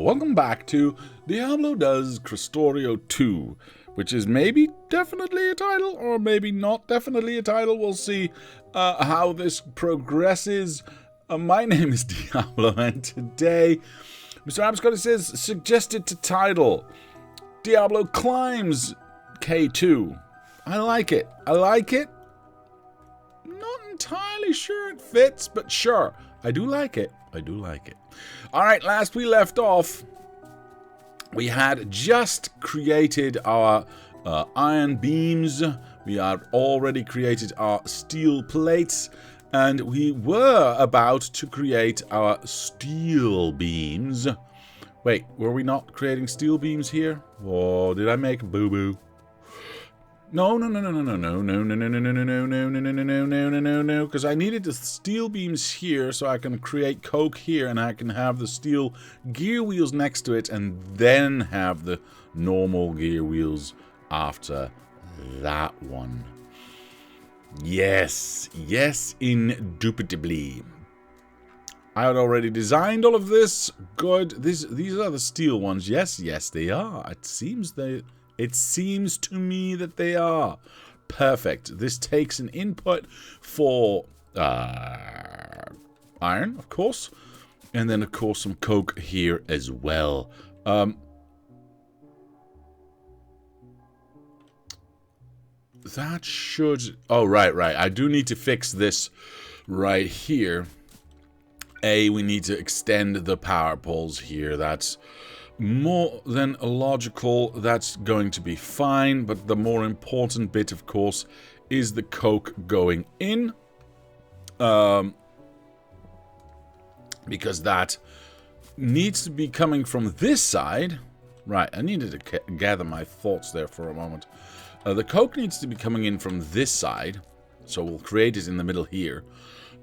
welcome back to Diablo does Krastorio 2, which is maybe definitely a title, or maybe not definitely a title. We'll see how this progresses. My name is Diablo, and today, Mr. Abscott says, suggested to title, Diablo climbs K2. I like it. I like it. Not entirely sure it fits, but sure. I do like it. I do like it. Alright, last we left off, we had just created our iron beams. We had already created our steel plates. And we were about to create our steel beams. Wait, were we not creating steel beams here? Or did I make a boo-boo? No, because I needed the steel beams here so I can create coke here and I can have the steel gear wheels next to it and then have the normal gear wheels after that one. Yes, yes, indubitably. I had already designed all of this. Good. These are the steel ones. Yes, yes, they are. It seems to me that they are. Perfect. This takes an input for iron, of course. And then, of course, some coke here as well. That should... Oh, right. I do need to fix this right here. We need to extend the power poles here. That's more than logical. That's going to be fine. But the more important bit, of course, is the coke going in. Because that needs to be coming from this side. Right, I needed to gather my thoughts there for a moment. The coke needs to be coming in from this side. So we'll create it in the middle here.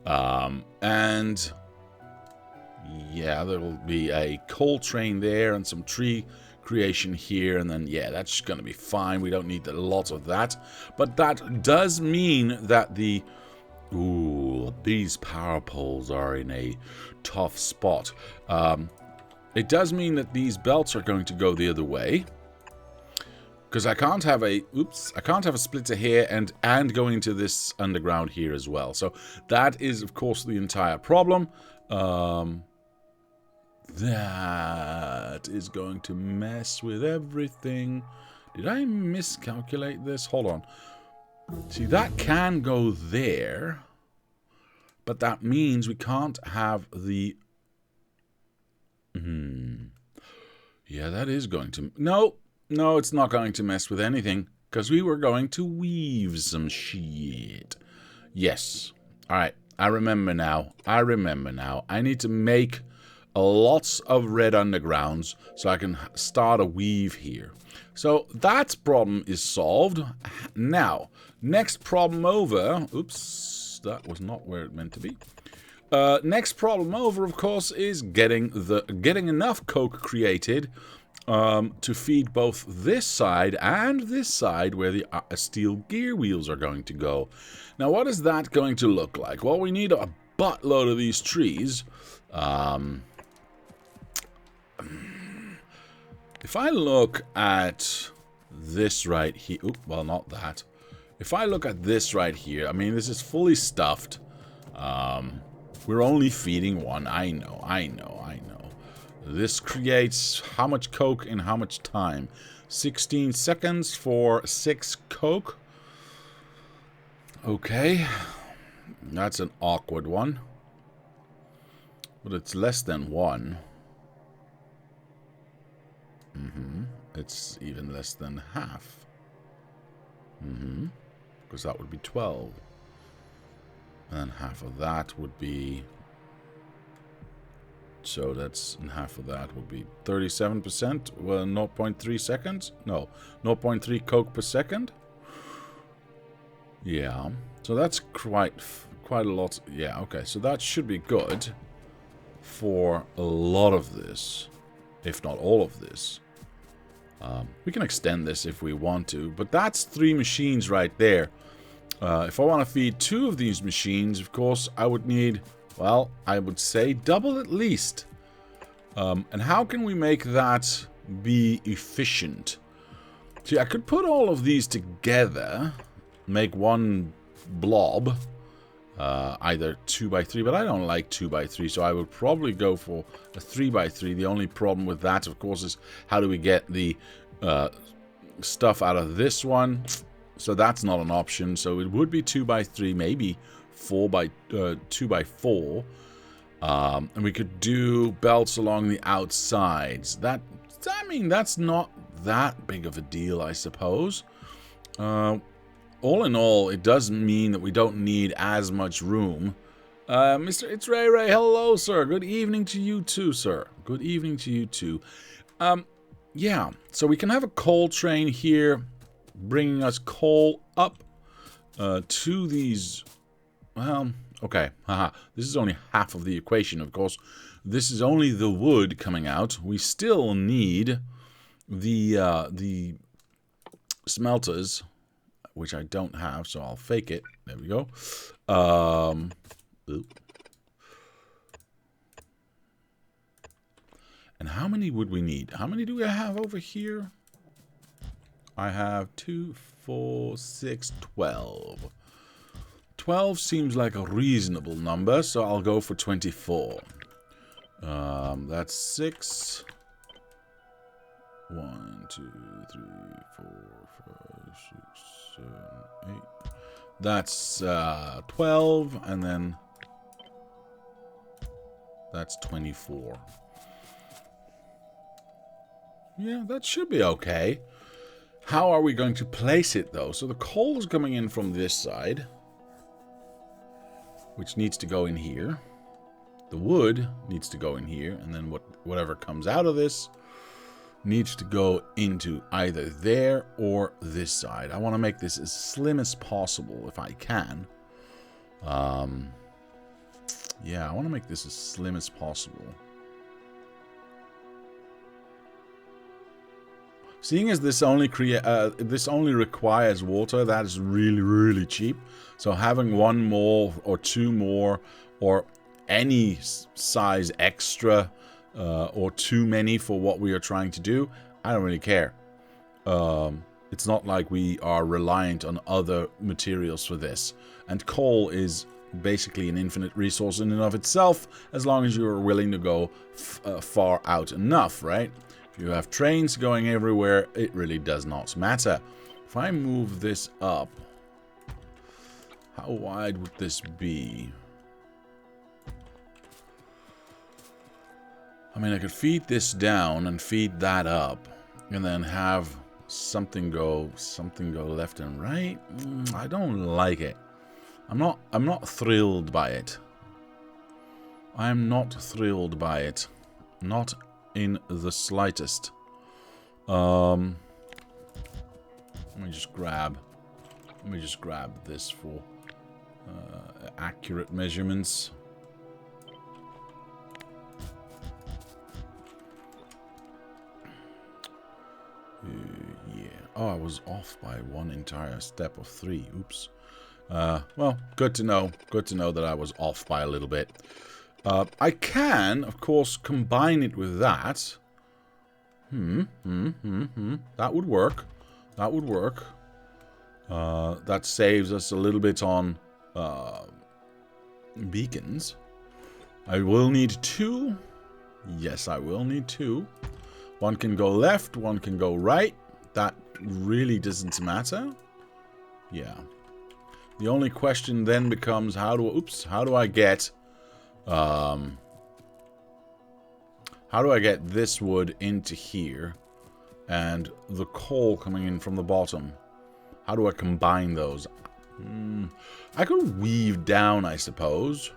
And... yeah, there will be a coal train there and some tree creation here. And then, yeah, that's going to be fine. We don't need a lot of that. But that does mean that the... ooh, these power poles are in a tough spot. It does mean that these belts are going to go the other way. Because I can't have a... oops. I can't have a splitter here and go into this underground here as well. So that is, of course, the entire problem. That is going to mess with everything. Did I miscalculate this? Hold on. See, that can go there. But that means we can't have the... yeah, that is going to... No, it's not going to mess with anything. Because we were going to weave some shit. Yes. Alright, I remember now. I need to make... lots of red undergrounds so I can start a weave here. So that problem is solved. Now, next problem over... oops, that was not where it meant to be. Next problem over, of course, is getting enough coke created to feed both this side and this side where the steel gear wheels are going to go. Now, what is that going to look like? Well, we need a buttload of these trees. If I look at this right here... oop, well, not that. If I look at this right here, I mean, this is fully stuffed. We're only feeding one. I know. This creates how much coke in how much time? 16 seconds for 6 coke. Okay. That's an awkward one. But it's less than 1. It's even less than half. Because that would be 12. And then half of that would be... so that's... and half of that would be 37%. Well, 0.3 seconds? No, 0.3 coke per second. Yeah. So that's quite a lot. Yeah, okay. So that should be good for a lot of this. If not all of this. We can extend this if we want to, but that's 3 machines right there. If I want to feed 2 of these machines, of course, I would need, well, I would say double at least. And how can we make that be efficient? See, I could put all of these together, make one blob, either 2x3, but I don't like 2x3, so I would probably go for a 3x3. The only problem with that, of course, is how do we get the stuff out of this one? So that's not an option. So it would be 2x3, maybe 2x4. And we could do belts along the outsides. I mean, that's not that big of a deal, I suppose. All in all, it does mean that we don't need as much room. It's Ray Ray. Hello, sir. Good evening to you too, sir. Good evening to you too. Yeah, so we can have a coal train here, bringing us coal up to these. Well, okay. Haha. This is only half of the equation, of course. This is only the wood coming out. We still need the smelters, which I don't have, so I'll fake it. There we go. And how many would we need? How many do we have over here? I have 2, 4, 6, 12. 12 seems like a reasonable number, so I'll go for 24. That's 6. 1, 2, 3, 4, 5, 6, 7, 8. That's 12, and then that's 24. Yeah, that should be okay. How are we going to place it, though? So the coal is coming in from this side, which needs to go in here. The wood needs to go in here, and then whatever comes out of this needs to go into either there or this side. I want to make this as slim as possible if I can. Yeah, I want to make this as slim as possible. Seeing as this only requires water, that is really, really cheap. So having one more or two more or any size extra or too many for what we are trying to do, I don't really care. It's not like we are reliant on other materials for this. And coal is basically an infinite resource in and of itself, as long as you're willing to go far out enough, right? If you have trains going everywhere, it really does not matter. If I move this up, how wide would this be? I mean, I could feed this down and feed that up, and then have something go left and right. I don't like it. I'm not thrilled by it. I'm not thrilled by it. Not in the slightest. Let me just grab this for accurate measurements. Yeah. Oh, I was off by one entire step of 3. Oops. Well, good to know. Good to know that I was off by a little bit. I can, of course, combine it with that. That would work. That would work. That saves us a little bit on beacons. I will need 2. Yes, I will need 2. One can go left, one can go right. That really doesn't matter. Yeah. The only question then becomes how do I get this wood into here and the coal coming in from the bottom? How do I combine those? I could weave down, I suppose.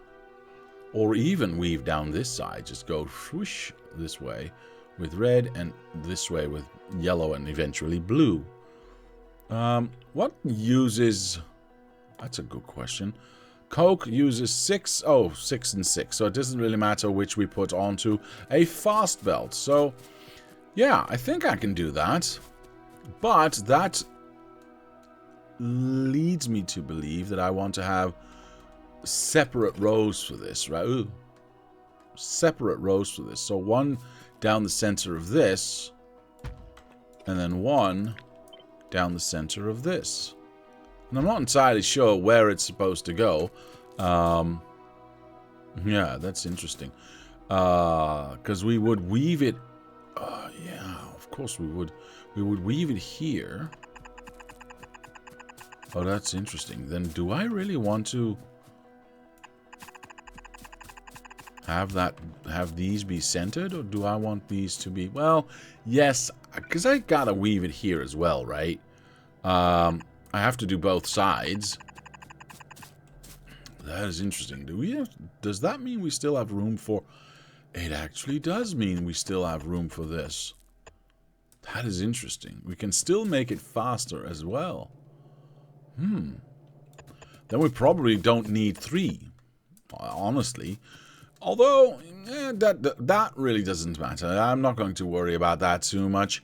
Or even weave down this side. Just go whoosh this way with red and this way with yellow and eventually blue. What uses... That's a good question. Coke uses 6 and 6. So it doesn't really matter which we put onto a fast belt. So, yeah, I think I can do that. But that leads me to believe that I want to have separate rows for this, right? Ooh. separate rows for this. So one down the center of this, and then one down the center of this. And I'm not entirely sure where it's supposed to go. Yeah, that's interesting. Because we would weave it... yeah, of course we would. We would weave it here. Oh, that's interesting. Then do I really want to have these be centered, or do I want these to be... Well, yes, because I gotta weave it here as well, right? I have to do both sides. That is interesting. Does that mean we still have room for... It actually does mean we still have room for this. That is interesting. We can still make it faster as well. Then we probably don't need 3. Honestly. Although, that really doesn't matter. I'm not going to worry about that too much.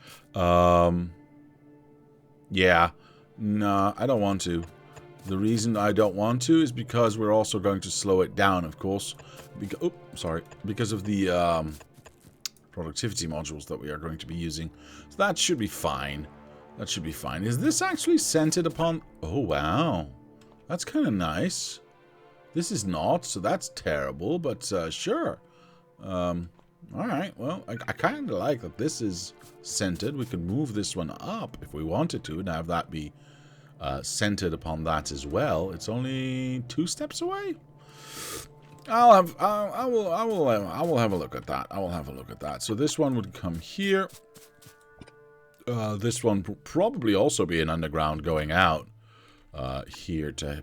Yeah. No, I don't want to. The reason I don't want to is because we're also going to slow it down, of course. Because of the productivity modules that we are going to be using. So that should be fine. That should be fine. Is this actually centered upon... Oh, wow. That's kind of nice. This is not, so that's terrible, but sure. Alright, well, I kind of like that this is centered. We could move this one up if we wanted to and have that be centered upon that as well. It's only 2 steps away. I will have a look at that. I will have a look at that. So this one would come here. This one will probably also be an underground going out here to,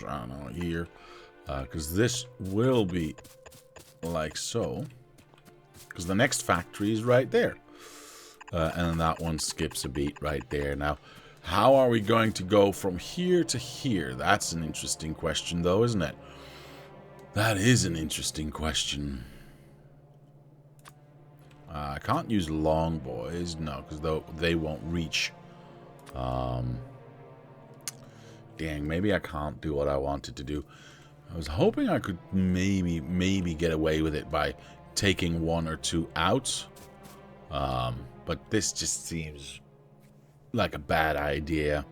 I don't know, here. Because this will be like so. Because the next factory is right there. And that one skips a beat right there. Now, how are we going to go from here to here? That's an interesting question, though, isn't it? That is an interesting question. I can't use long boys, no, because they won't reach. Dang, maybe I can't do what I wanted to do. I was hoping I could maybe get away with it by taking 1 or 2 out. But this just seems like a bad idea.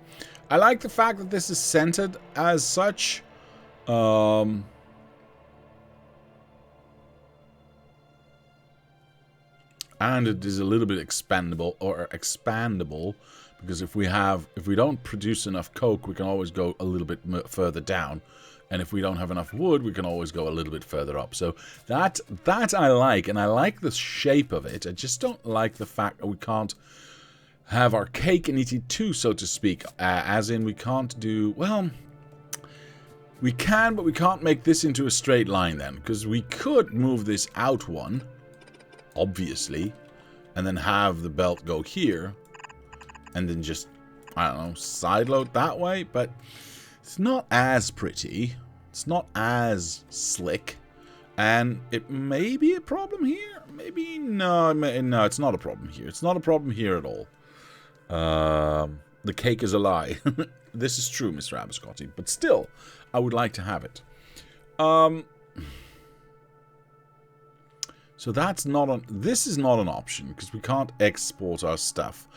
I like the fact that this is centered as such. And it is a little bit expandable, because if we don't produce enough coke, we can always go a little bit further down, and if we don't have enough wood, we can always go a little bit further up. So that I like, and I like the shape of it. I just don't like the fact that we can't have our cake and eat it too, so to speak. As in, we can't do... Well, we can, but we can't make this into a straight line then, because we could move this out one, obviously, and then have the belt go here, and then just, I don't know, sideload that way, but it's not as pretty, it's not as slick, and it may be a problem here, maybe, no, it's not a problem here, it's not a problem here at all. The cake is a lie. This is true, Mr. Abiscotti, but still, I would like to have it. So that's not this is not an option, because we can't export our stuff.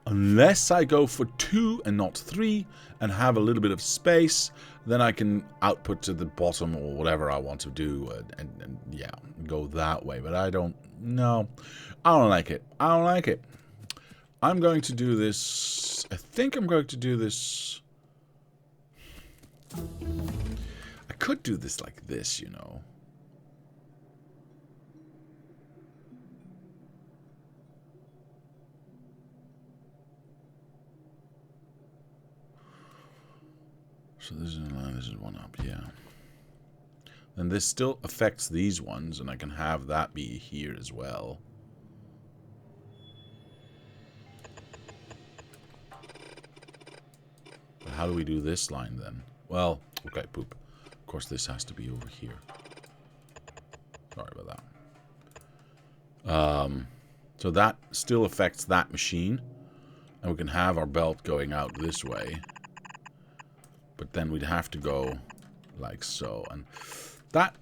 Unless I go for 2 and not 3, and have a little bit of space, then I can output to the bottom or whatever I want to do, and yeah, go that way. But I don't like it. I don't like it. I'm going to do this. I think I'm going to do this. I could do this like this, you know. So this is a line, this is one up, yeah. Then this still affects these ones, and I can have that be here as well. But how do we do this line then? Well, okay, poop. Of course, this has to be over here. Sorry about that. So that still affects that machine. And we can have our belt going out this way. But then we'd have to go like so. And that...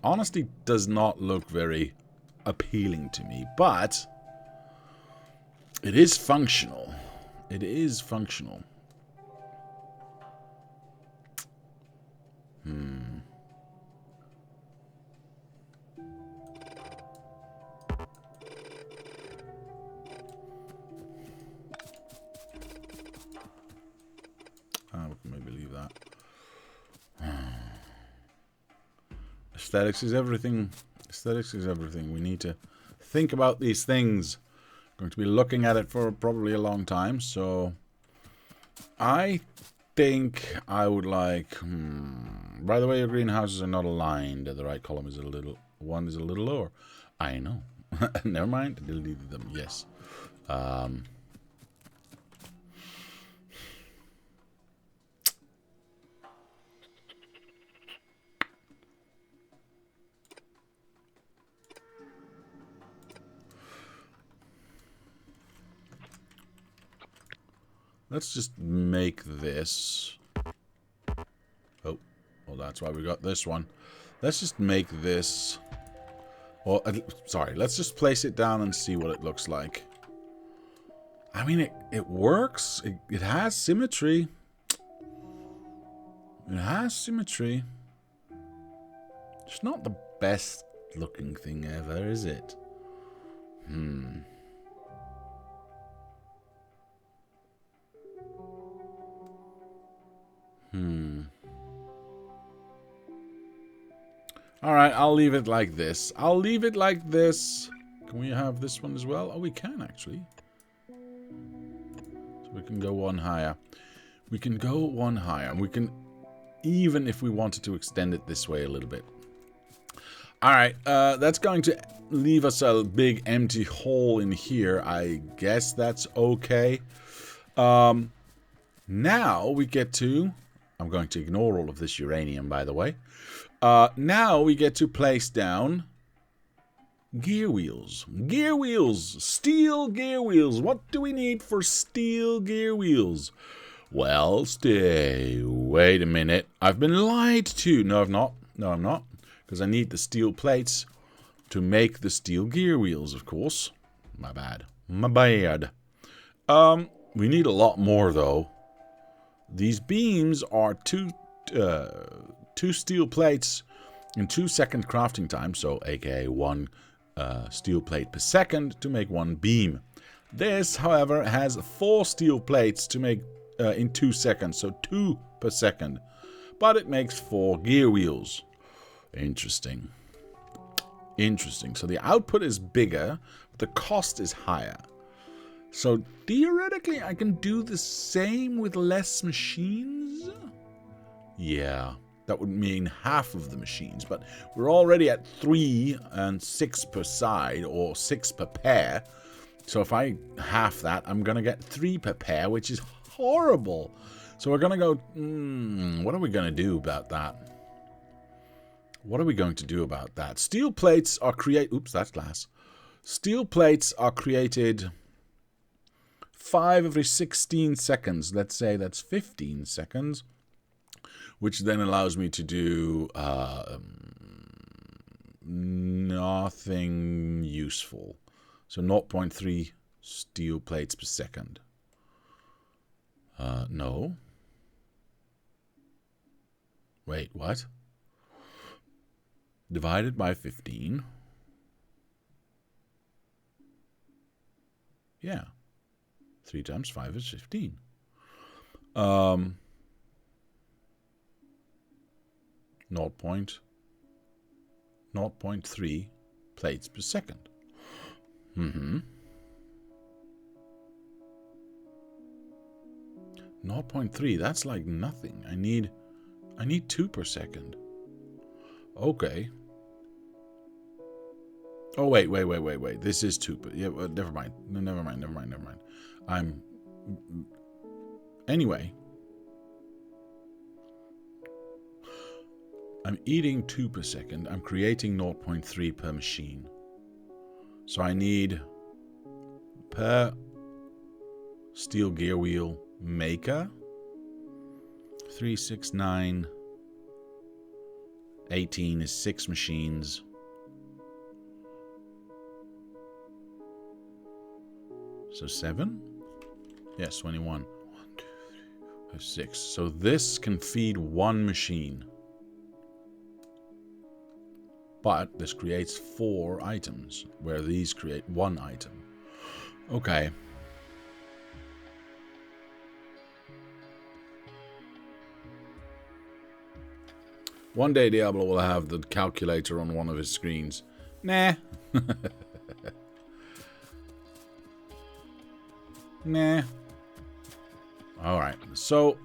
honestly does not look very appealing to me, but it is functional. It is functional. I'll maybe leave that. Aesthetics is everything. Aesthetics is everything. We need to think about these things. Going to be looking at it for probably a long time, so I think I would like. By the way, your greenhouses are not aligned. The right column is a little. One is a little lower. I know. Never mind. I deleted them. Yes. Let's just make this. Oh, well, that's why we got this one. Let's just make this. Or, sorry, let's just place it down and see what it looks like. I mean, it works. It has symmetry. It has symmetry. It's not the best looking thing ever, is it? Alright, I'll leave it like this. I'll leave it like this. Can we have this one as well? Oh, we can actually. So we can go one higher. We can go one higher. We can, even if we wanted to extend it this way a little bit. Alright, that's going to leave us a big empty hole in here. I guess that's okay. Now we get to... I'm going to ignore all of this uranium, by the way. Now we get to place down gear wheels. Gear wheels. Steel gear wheels. What do we need for steel gear wheels? Well, wait a minute. I've been lied to. No, I've not. No, I'm not. Because I need the steel plates to make the steel gear wheels, of course. My bad. My bad. We need a lot more, though. These beams are two steel plates in 2-second crafting time, so aka one steel plate per second to make one beam. This, however, has 4 steel plates to make in 2 seconds, so 2 per second. But it makes 4 gear wheels. Interesting. Interesting. So the output is bigger, but the cost is higher. So theoretically, I can do the same with less machines? Yeah, that would mean half of the machines, but we're already at 3 and 6 per side, or 6 per pair. So if I half that, I'm going to get 3 per pair, which is horrible. So we're going to go, what are we going to do about that? What are we going to do about that? Steel plates are created... Oops, that's glass. Steel plates are created 5 every 16 seconds. Let's say that's 15 seconds. Which then allows me to do nothing useful. So 0.3 steel plates per second. No. Wait, what? Divided by 15. Yeah. 3 times 5 is 15. 0.3 plates per second. 0.3, that's like nothing. I need 2 per second. Okay. Oh, wait. This is 2 per... Yeah, well, never mind. Never mind. Anyway. I'm eating 2 per second. I'm creating 0.3 per machine. So I need per steel gear wheel maker 3, 6, 9, 18 is 6 machines. So 7? Yes, 21. 1, 2, 3, 4, 5, 6. So this can feed 1 machine. But this creates 4 items, where these create 1 item. Okay. One day Diablo will have the calculator on one of his screens. Nah. Nah. Alright, so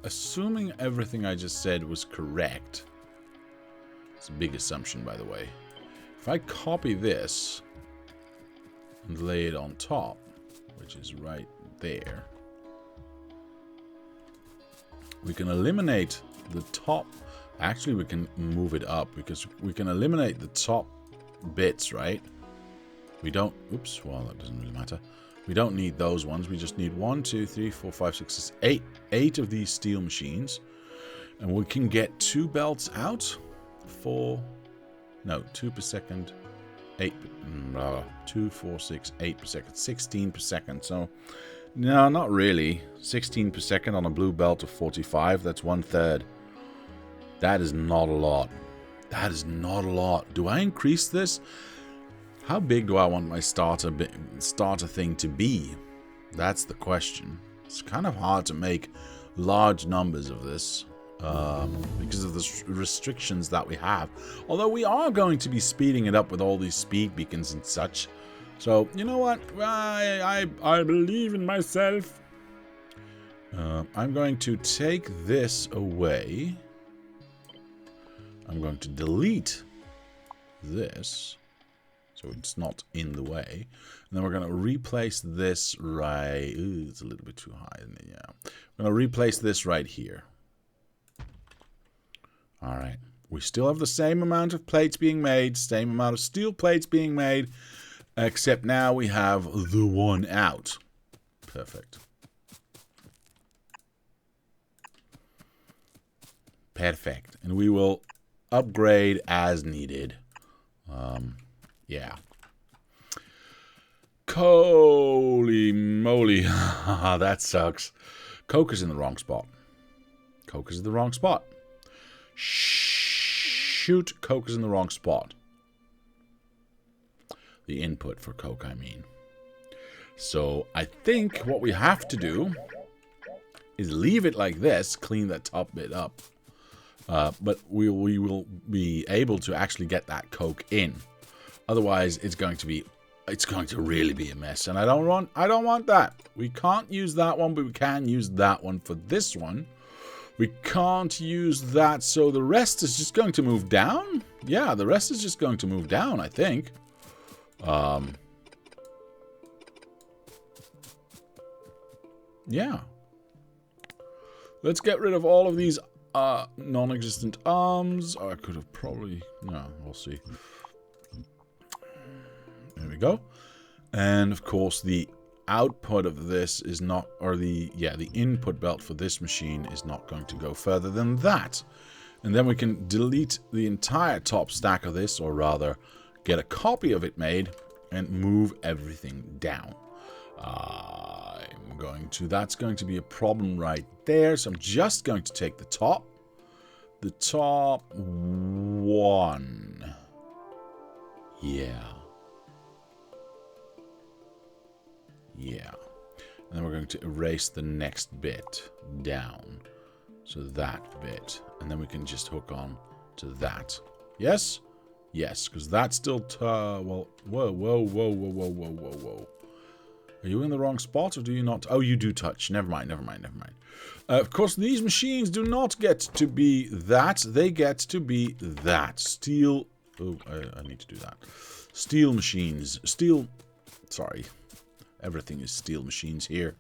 assuming everything I just said was correct. It's a big assumption, by the way. If I copy this and lay it on top, which is right there, we can eliminate the top. Actually, we can move it up because we can eliminate the top bits, right? We don't... Oops, well, that doesn't really matter. We don't need those ones. We just need 1, 2, 3, 4, 5, 6, 8 of these steel machines. And we can get 2 belts out for... No, 2 per second. 8... 2, 4, 6, 8 per second. 16 per second. So, no, not really. 16 per second on a blue belt of 45. That's 1/3. That is not a lot. That is not a lot. Do I increase this? How big do I want my starter thing to be? That's the question. It's kind of hard to make large numbers of this because of the restrictions that we have. Although we are going to be speeding it up with all these speed beacons and such. So, you know what? I believe in myself. I'm going to take this away. I'm going to delete this. So it's not in the way. And then we're going to replace this right... Ooh, it's a little bit too high. Yeah. We're going to replace this right here. Alright. We still have the same amount of plates being made. Same amount of steel plates being made. Except now we have the one out. Perfect. Perfect. And we will upgrade as needed. Yeah. Holy moly. That sucks. Coke is in the wrong spot. Coke is in the wrong spot. Shoot, Coke is in the wrong spot. The input for Coke, I mean. So, I think what we have to do is leave it like this, clean that top bit up. But we will be able to actually get that Coke in. Otherwise, it's going to really be a mess, and I don't want that. We can't use that one, but we can use that one for this one. We can't use that, so the rest is just going to move down. Yeah, the rest is just going to move down, I think. Yeah. Let's get rid of all of these non-existent arms. I could have probably... No, we'll see. There we go. And of course the output of this is not, or the input belt for this machine is not going to go further than that. And then we can delete the entire top stack of this, or rather get a copy of it made and move everything down. That's going to be a problem right there. So I'm just going to take the top one. Yeah. Yeah. And then we're going to erase the next bit down. So that bit. And then we can just hook on to that. Yes? Yes, because that's still... well, whoa. Are you in the wrong spot or do you not? Oh, you do touch. Never mind. Of course, these machines do not get to be that. They get to be that. Steel... Oh, I need to do that. Steel machines. Sorry. Everything is steel machines here.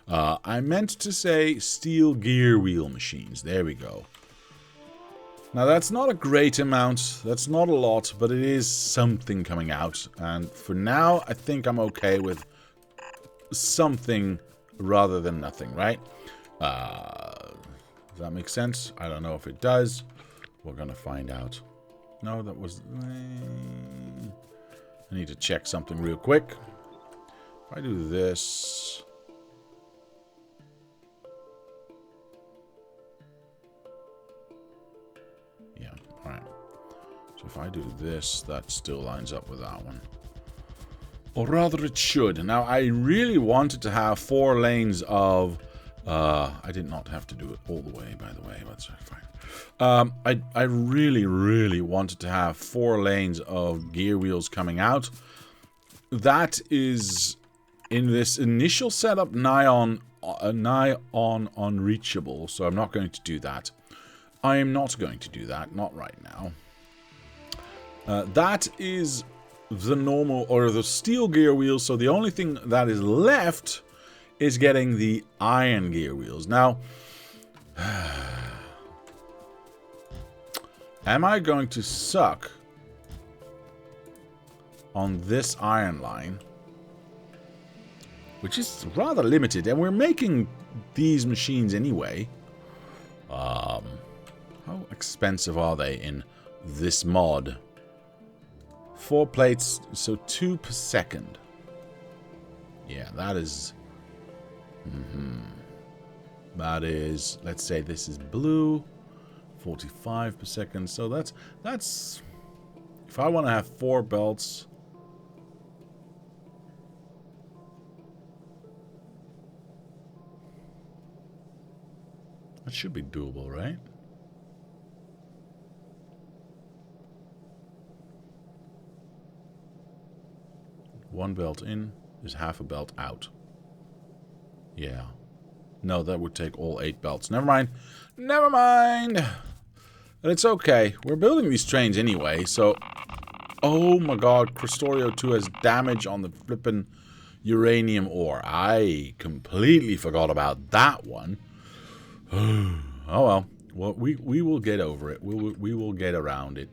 I meant to say steel gear wheel machines. There we go. Now, that's not a great amount. That's not a lot, but it is something coming out. And for now, I think I'm okay with something rather than nothing, right? Does that make sense? I don't know if it does. We're going to find out. No, that was... I need to check something real quick. If I do this... Yeah, alright. So if I do this, that still lines up with that one. Or rather it should. Now, I really wanted to have 4 lanes of... I did not have to do it all the way, by the way. That's fine. I really, really wanted to have 4 lanes of gear wheels coming out. That is, in this initial setup, nigh on unreachable. So I'm not going to do that. I am not going to do that. Not right now. That is the normal, or the steel gear wheels. So the only thing that is left is getting the iron gear wheels. Now, am I going to suck on this iron line, which is rather limited, and we're making these machines anyway. How expensive are they in this mod? 4 plates, so 2 per second. Yeah, that is... That is, let's say this is blue, 45 per second. So that's if I want to have 4 belts, that should be doable, right? One belt in is half a belt out. Yeah. No, that would take all 8 belts. Never mind. Never mind. But it's okay. We're building these trains anyway, so... Oh my god, Krastorio 2 has damage on the flippin' uranium ore. I completely forgot about that one. Oh well. Well, we will get over it. We will get around it.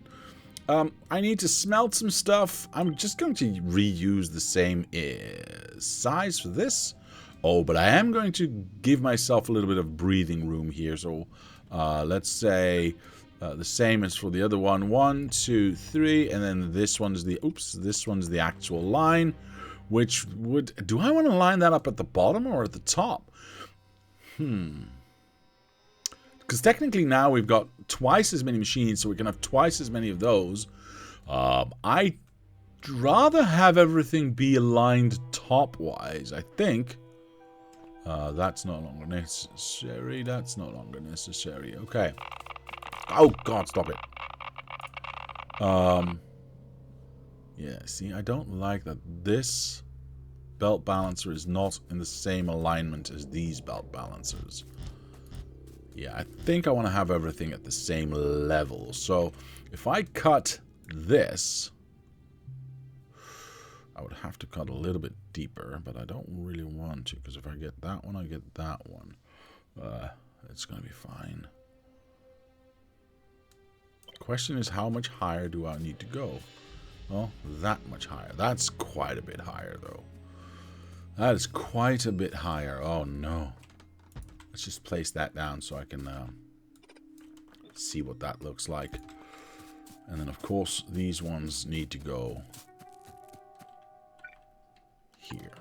I need to smelt some stuff. I'm just going to reuse the same size for this. Oh, but I am going to give myself a little bit of breathing room here. So let's say the same as for the other one. 1, 2, 3, and then this one's the... Oops, this one's the actual line. Which would... Do I want to line that up at the bottom or at the top? Because technically now we've got twice as many machines, so we can have twice as many of those. I'd rather have everything be aligned top-wise, I think. That's no longer necessary. That's no longer necessary. Okay. Oh, God, stop it. Yeah, see, I don't like that this belt balancer is not in the same alignment as these belt balancers. Yeah, I think I want to have everything at the same level. So, if I cut this... I would have to cut a little bit deeper, but I don't really want to, because if I get that one, I get that one. It's going to be fine. Question is, how much higher do I need to go? Well, that much higher. That's quite a bit higher, though. That is quite a bit higher. Oh, no. Let's just place that down so I can see what that looks like. And then, of course, these ones need to go... here.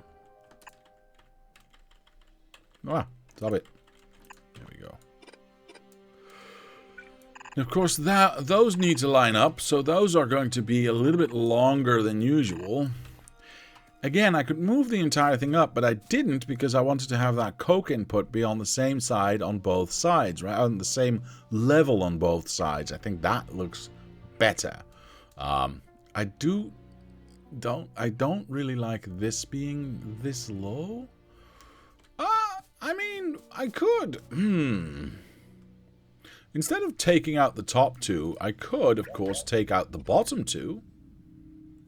Ah, stop it. There we go. And of course, those need to line up, so those are going to be a little bit longer than usual. Again, I could move the entire thing up, but I didn't because I wanted to have that coke input be on the same side on both sides, right? On the same level on both sides. I think that looks better. I don't really like this being this low. I mean, I could. Instead of taking out the top 2, I could, of course, take out the bottom 2.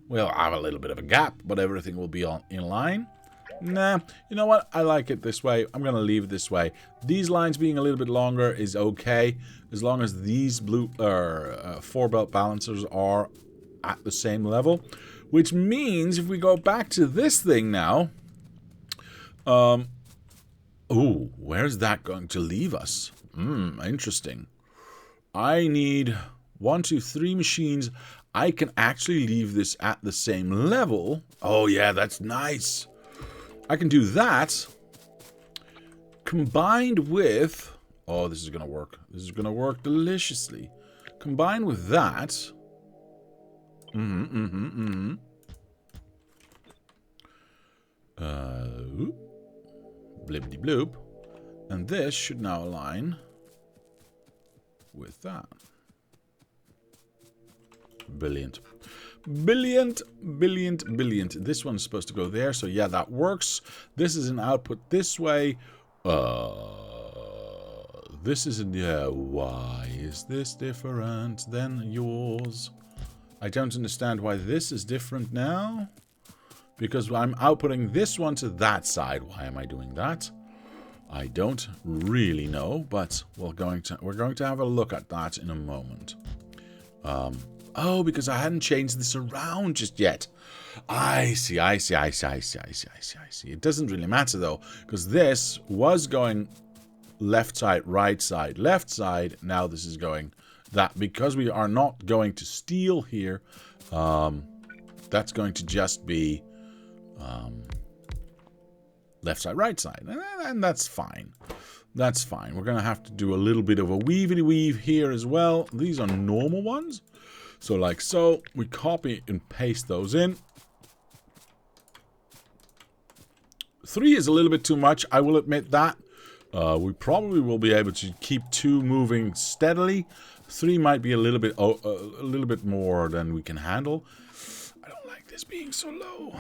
We'll have a little bit of a gap, but everything will be in line. Nah, you know what? I like it this way. I'm going to leave it this way. These lines being a little bit longer is okay, as long as these blue 4-belt balancers are at the same level. Which means, if we go back to this thing now... ooh, where's that going to leave us? Interesting. I need 1, 2, 3 machines. I can actually leave this at the same level. Oh yeah, that's nice. I can do that. Combined with... Oh, this is going to work. This is going to work deliciously. Combined with that... Blibbity bloop. And this should now align with that. Brilliant. Brilliant, brilliant, brilliant. This one's supposed to go there, so yeah, that works. This is an output this way. This is an... Yeah, why is this different than yours? I don't understand why this is different now. Because I'm outputting this one to that side. Why am I doing that? I don't really know, but we're going to have a look at that in a moment. Oh, because I hadn't changed this around just yet. I see. It doesn't really matter, though, because this was going left side, right side, left side. Now this is going that. Because we are not going to steal here, that's going to just be left side, right side. And that's fine. That's fine. We're going to have to do a little bit of a weavity weave here as well. These are normal ones. So like so, we copy and paste those in. 3 is a little bit too much, I will admit that. We probably will be able to keep 2 moving steadily. 3 might be a little bit more than we can handle. I don't like this being so low.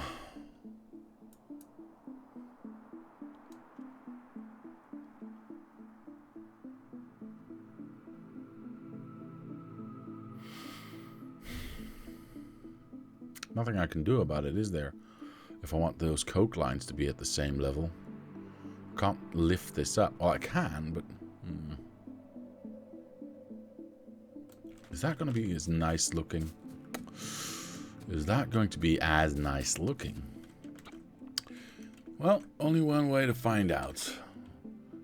Nothing I can do about it, is there? If I want those coke lines to be at the same level. Can't lift this up. Well, I can, but... Is that going to be as nice looking? Is that going to be as nice looking? Well, only one way to find out.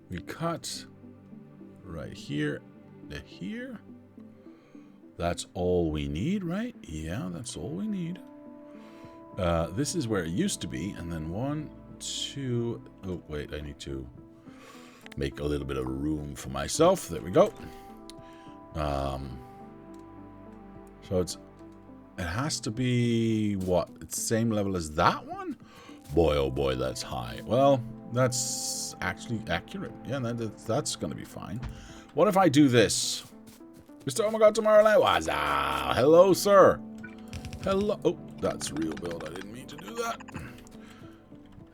We cut right here to here. That's all we need, right? Yeah, that's all we need. This is where it used to be, and then 1, 2... Oh, wait, I need to make a little bit of room for myself. There we go. So it has to be, what? It's the same level as that one? Boy, oh boy, that's high. Well, that's actually accurate. Yeah, that's going to be fine. What if I do this? Mr. Oh my god, Tomorrowland. Wazza! Hello, sir. Hello. Oh, that's real build. I didn't mean to do that.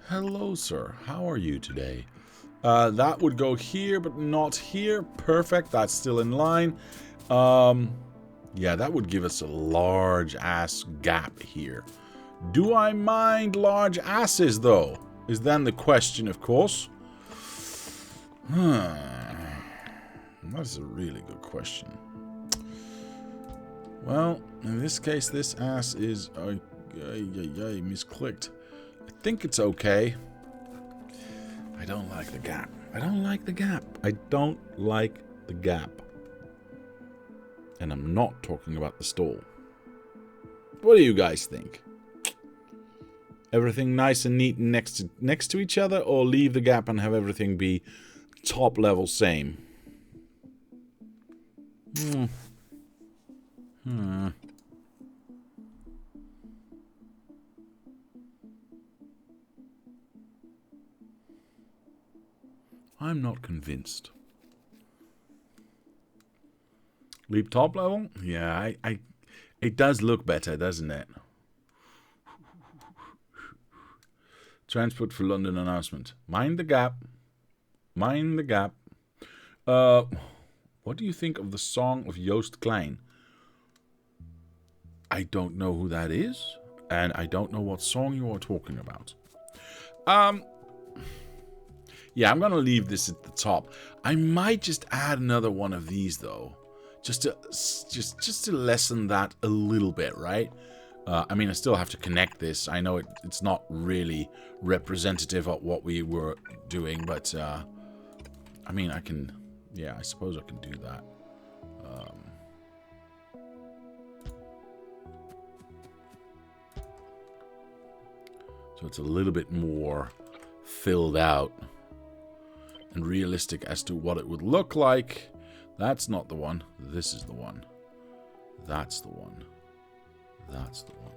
Hello, sir. How are you today? That would go here, but not here. Perfect. That's still in line. Yeah, that would give us a large-ass gap here. Do I mind large asses, though? Is then the question, of course. That's a really good question. Well, in this case, this ass is... misclicked. I think it's okay. I don't like the gap. I don't like the gap. I don't like the gap. And I'm not talking about the stall. What do you guys think? Everything nice and neat next to each other, or leave the gap and have everything be top level same? I'm not convinced. Leave top level? Yeah, it does look better, doesn't it? Transport for London announcement. Mind the gap. Mind the gap. What do you think of the song of Joost Klein? I don't know who that is, and I don't know what song you are talking about. Yeah, I'm gonna leave this at the top. I might just add another one of these though, just to lessen that a little bit, right? I mean, I still have to connect this. I know it's not really representative of what we were doing, but I mean, I can. Yeah, I suppose I can do that. So it's a little bit more filled out and realistic as to what it would look like. That's not the one. This is the one. That's the one. That's the one.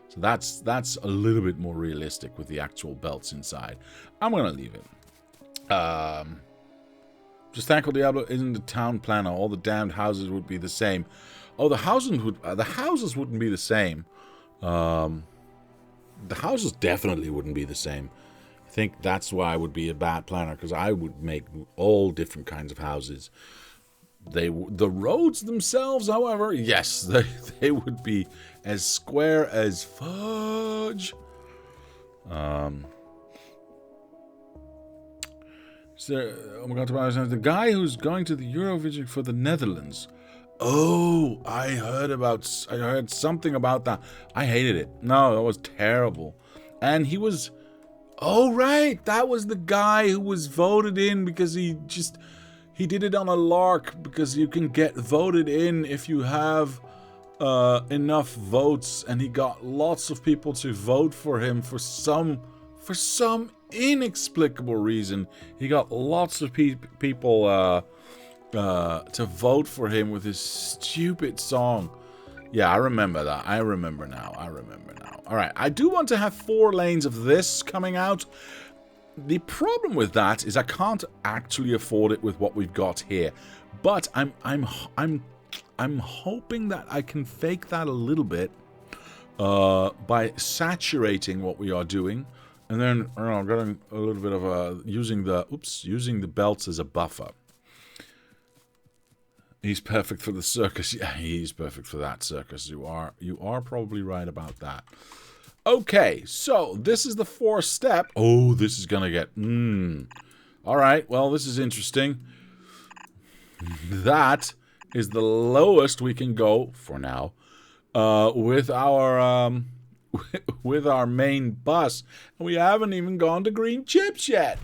So that's a little bit more realistic with the actual belts inside. I'm going to leave it. Just thankful Diablo isn't the town planner. All the damned houses would be the same. Oh, the houses wouldn't be the same. The houses definitely wouldn't be the same. I think that's why I would be a bad planner, because I would make all different kinds of houses. The roads themselves, however, yes, they would be as square as fudge. So, oh my God, the guy who's going to the Eurovision for the Netherlands. Oh, I heard something about that. I hated it. No, that was terrible. And he was, oh right, that was the guy who was voted in because he did it on a lark, because you can get voted in if you have enough votes, and he got lots of people to vote for him for some inexplicable reason. He got lots of people to vote for him with his stupid song. Yeah, I remember that. I remember now. All right, I do want to have 4 lanes of this coming out. The problem with that is I can't actually afford it with what we've got here. But I'm hoping that I can fake that a little bit by saturating what we are doing, and then getting a little bit of using the belts as a buffer. He's perfect for the circus. Yeah, he's perfect for that circus. You are probably right about that. Okay, so this is the 4th step. Oh, this is gonna get... All right, well, this is interesting. That is the lowest we can go, for now, with our main bus. And we haven't even gone to green chips yet.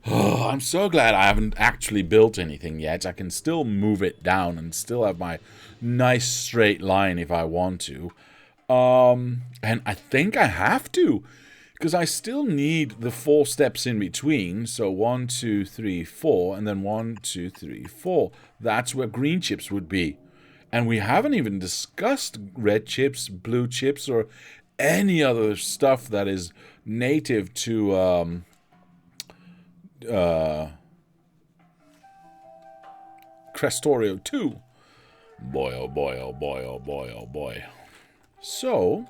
Oh, I'm so glad I haven't actually built anything yet. I can still move it down and still have my nice straight line if I want to. And I think I have to, because I still need the 4 steps in between. So 1, 2, 3, 4, and then 1, 2, 3, 4. That's where green chips would be. And we haven't even discussed red chips, blue chips, or any other stuff that is native to Krastorio 2. Boy, oh boy, oh boy, oh boy, oh boy. So,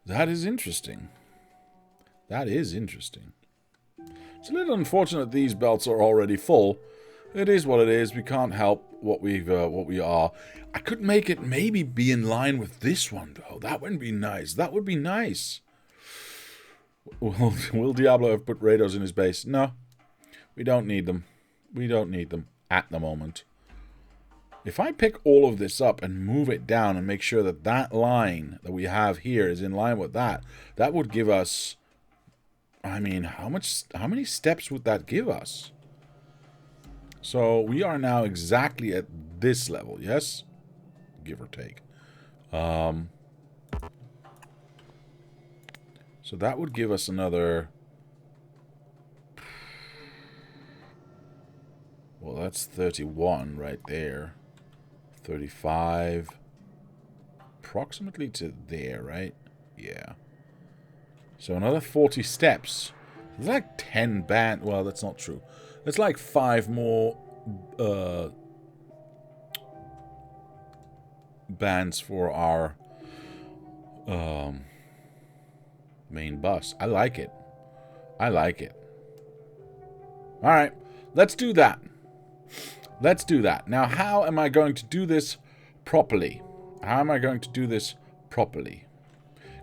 that is interesting. That is interesting. It's a little unfortunate these belts are already full. It is what it is. We can't help what we are. I could make it maybe be in line with this one, though. That would be nice. That would be nice. Will Diablo have put radars in his base? No. We don't need them. We don't need them at the moment. If I pick all of this up and move it down and make sure that that line that we have here is in line with that, that would give us... I mean, how many steps would that give us? So we are now exactly at this level, yes? Give or take. So that would give us another... Well, that's 31 right there. 35. Approximately to there, right? Yeah. So another 40 steps. It's like 10 band... Well, that's not true. It's like 5 more bands for our main bus. I like it. I like it. Alright, let's do that. Let's do that. Now, how am I going to do this properly? How am I going to do this properly?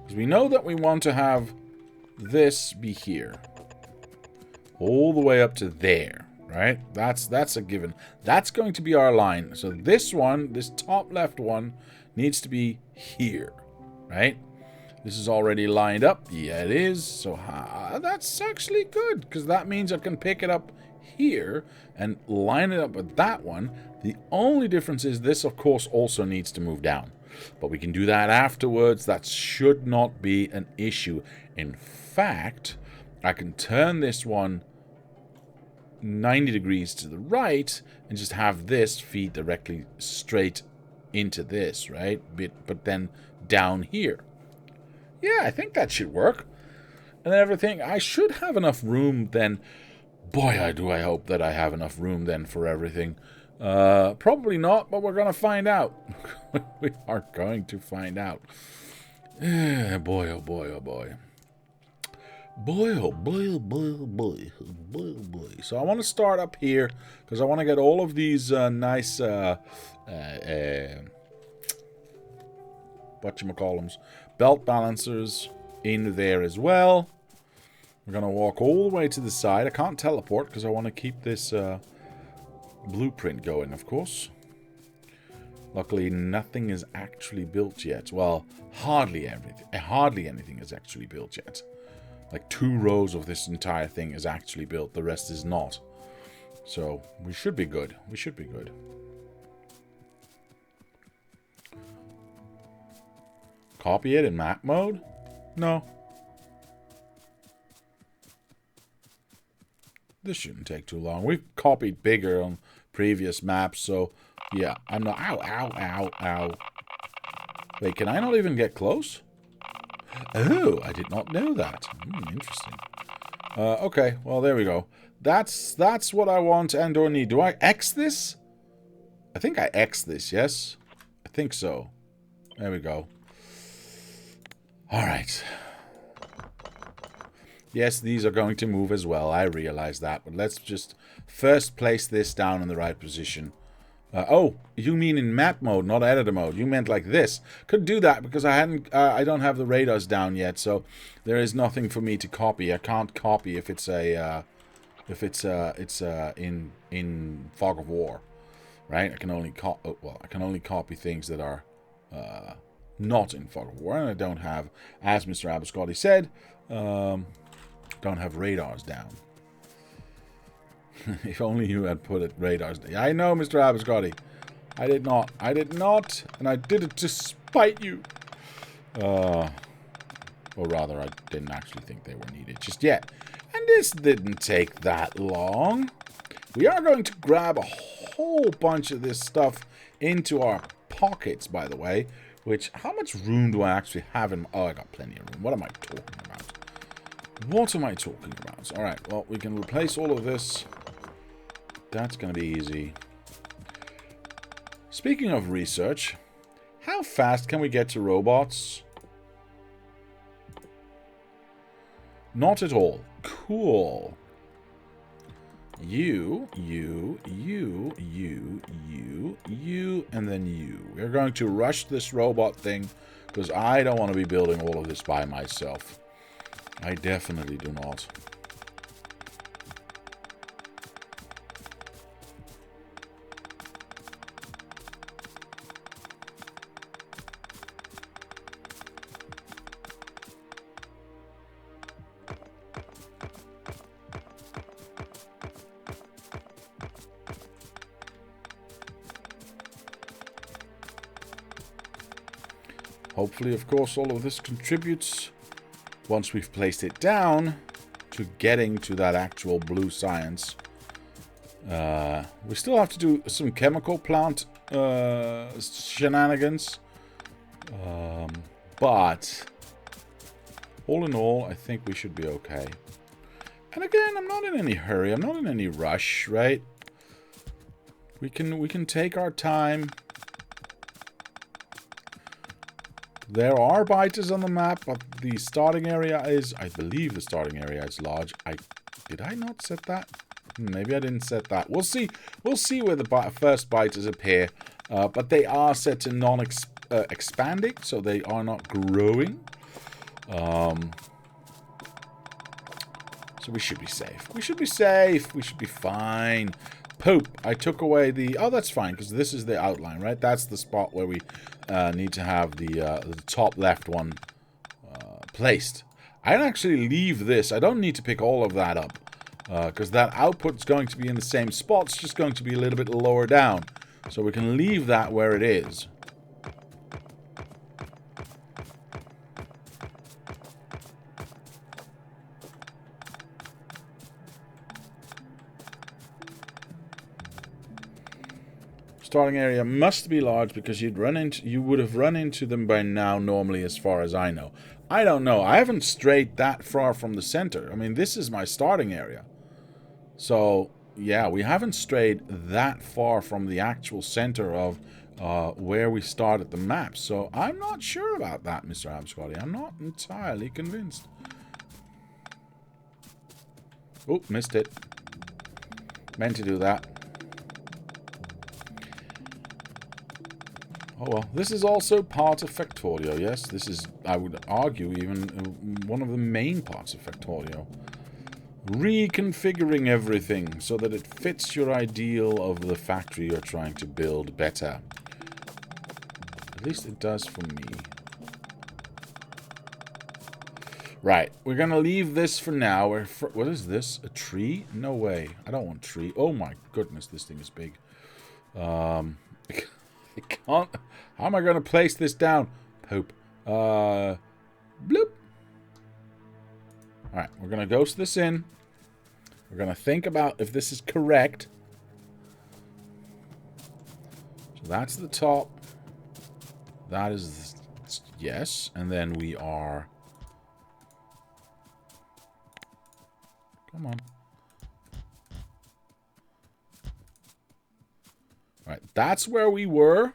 Because we know that we want to have this be here. All the way up to there, right? That's a given. That's going to be our line. So this one, this top left one, needs to be here, right? This is already lined up. Yeah, it is. So that's actually good, because that means I can pick it up here and line it up with that one. The only difference is this, of course, also needs to move down. But we can do that afterwards. That should not be an issue. In fact, I can turn this one 90 degrees to the right and just have this feed directly straight into this, right? But then down here. Yeah, I think that should work. And then everything, I should have enough room then. Boy, do I hope that I have enough room then for everything. Probably not, but we're going to find out. We are going to find out. Boy, oh boy, oh boy. Boy, oh boy, oh boy, oh boy, oh boy, oh boy. So I want to start up here, because I want to get all of these nice, whatchamacallums, belt balancers in there as well. We're going to walk all the way to the side. I can't teleport, because I want to keep this blueprint going, of course. Luckily, nothing is actually built yet. Well, hardly anything is actually built yet. Like 2 rows of this entire thing is actually built. The rest is not. So, we should be good. We should be good. Copy it in map mode? No. This shouldn't take too long. We've copied bigger on previous maps, so yeah. I'm not... Ow, ow, ow, ow. Wait, can I not even get close? Oh, I did not know that. Interesting. Okay, well, there we go. That's what I want and or need. Do I X this? I think I X this, yes? I think so. There we go. Alright. Yes, these are going to move as well. I realize that. But let's just first place this down in the right position. Oh, you mean in map mode, not editor mode. You meant like this. Could do that because I don't have the radars down yet, so there is nothing for me to copy. I can't copy if it's in Fog of War, right? I can only copy things that are not in Fog of War, and I don't have, as Mr. Abascotti said, don't have radars down. If only you had put it radars down. I know, Mr. Abascotti. I did not. I did not, and I did it to spite you. Or rather, I didn't actually think they were needed just yet. And this didn't take that long. We are going to grab a whole bunch of this stuff into our pockets, by the way. Which, how much room do I actually have in... Oh, I got plenty of room. What am I talking about? What am I talking about? Alright, well, we can replace all of this. That's going to be easy. Speaking of research, how fast can we get to robots? Not at all. Cool. You, and then you. We're going to rush this robot thing because I don't want to be building all of this by myself. I definitely do not. Hopefully, of course, all of this contributes, once we've placed it down, to getting to that actual blue science. We still have to do some chemical plant shenanigans. But, all in all, I think we should be okay. And again, I'm not in any hurry. I'm not in any rush, right? We can take our time. There are biters on the map, but the starting area is... I believe the starting area is large. Did I not set that? Maybe I didn't set that. We'll see. We'll see where the first biters appear. But they are set to non-expanding, so they are not growing. So we should be safe. We should be safe. We should be fine. Poop. I took away the... Oh, that's fine, because this is the outline, right? That's the spot where we need to have the top left one placed. I can actually leave this. I don't need to pick all of that up, because that output is going to be in the same spot. It's just going to be a little bit lower down. So we can leave that where it is. Starting area must be large because you would have run into them by now normally, as far as I know. I don't know. I haven't strayed that far from the center. I mean, this is my starting area. So, yeah, we haven't strayed that far from the actual center of where we started the map. So, I'm not sure about that, Mr. Abscotty. I'm not entirely convinced. Oh, missed it. Meant to do that. Oh well, this is also part of Factorio, yes? This is, I would argue, even one of the main parts of Factorio. Reconfiguring everything so that it fits your ideal of the factory you're trying to build better. At least it does for me. Right, we're gonna leave this for now. What is this? A tree? No way. I don't want tree. Oh my goodness, this thing is big. I can't. How am I going to place this down? Poop. Bloop. Alright, we're going to ghost this in. We're going to think about if this is correct. So that's the top. That is... yes. And then we are... come on. Alright, that's where we were.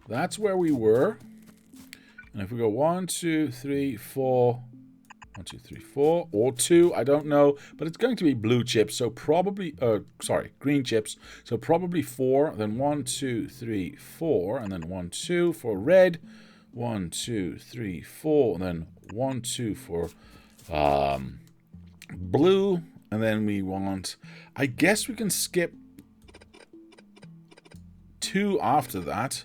That's where we were. And if we go 1, 2, 3, 4... 1, 2, 3, 4, or 2, I don't know. But it's going to be blue chips, so probably... sorry, green chips. So probably 4, then 1, 2, 3, 4, and then 1, 2 for red. 1, 2, 3, 4, and then 1, 2 for blue. And then we want... I guess we can skip 2 after that,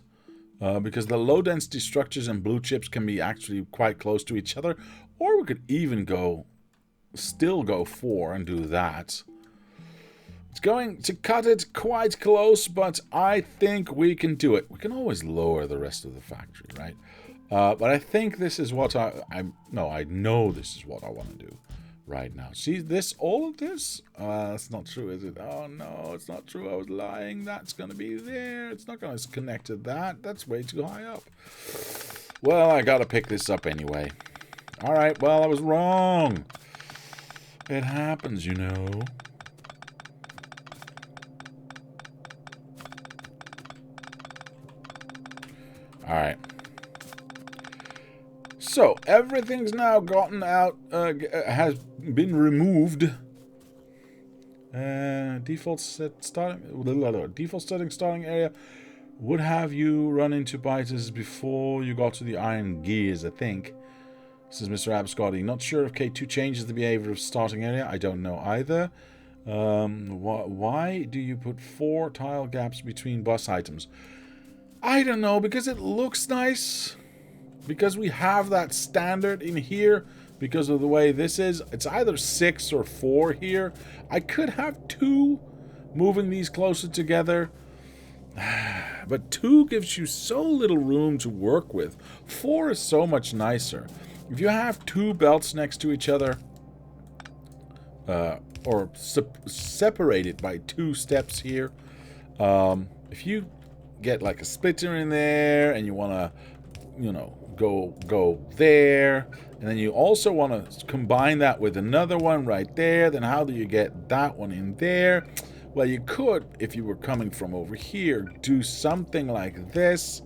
because the low density structures and blue chips can be actually quite close to each other, or we could even still go 4 and do that. It's going to cut it quite close, but I think we can do it. We can always lower the rest of the factory, right? But I think this is what I know this is what I want to do right now. See this, all of this? That's not true, is it? Oh no, it's not true. I was lying. That's going to be there. It's not going to connect to that. That's way too high up. Well, I got to pick this up anyway. All right, well, I was wrong. It happens, you know. All right. So, everything's now gotten out, has been removed. Default setting starting area would have you run into biters before you got to the iron gears, I think. This is Mr. Abscotty. Not sure if K2 changes the behavior of starting area. I don't know either. Why do you put 4 tile gaps between bus items? I don't know, because it looks nice. Because we have that standard in here, because of the way this is, it's either 6 or 4 here. I could have 2 moving these closer together, but 2 gives you so little room to work with. 4 is so much nicer. If you have 2 belts next to each other, or separated by 2 steps here, if you get like a splitter in there and you want to, you know, go there, and then you also want to combine that with another one right there, then how do you get that one in there? Well, you could, if you were coming from over here, do something like this,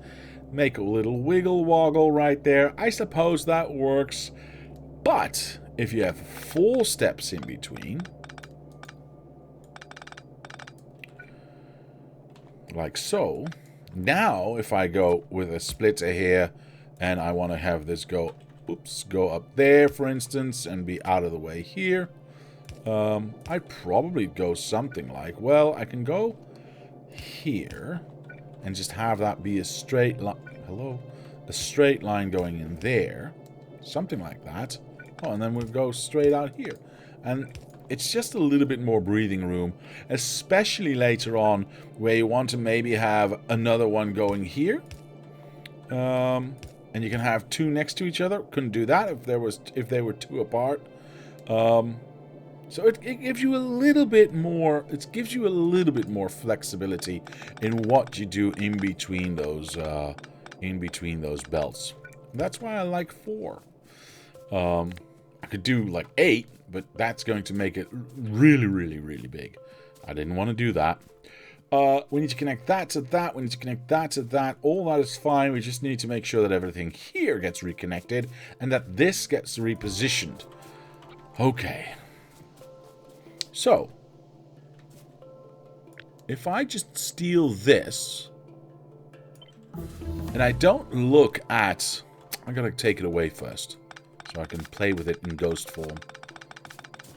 make a little wiggle woggle right there. I suppose that works, but if you have 4 steps in between, like so, now if I go with a splitter here and I want to have this go up there, for instance, and be out of the way here, I'd probably go something like, well, I can go here and just have that be a straight line. Hello? A straight line going in there. Something like that. Oh, and then we'll go straight out here. And it's just a little bit more breathing room, especially later on where you want to maybe have another one going here. And you can have 2 next to each other. Couldn't do that if they were 2 apart. So it gives you a little bit more. It gives you a little bit more flexibility in what you do in between those belts. That's why I like 4. I could do like 8, but that's going to make it really, really, really big. I didn't want to do that. We need to connect that to that. We need to connect that to that. All that is fine. We just need to make sure that everything here gets reconnected and that this gets repositioned. Okay. So, if I just steal this, and I don't look at... I gotta take it away first, so I can play with it in ghost form.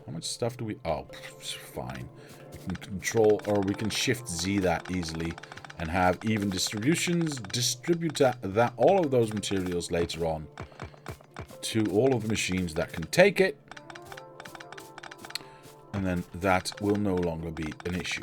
How much stuff do we... Oh, fine. We can control, or we can shift Z that easily, and have even distributions, distribute that all of those materials later on to all of the machines that can take it. And then that will no longer be an issue.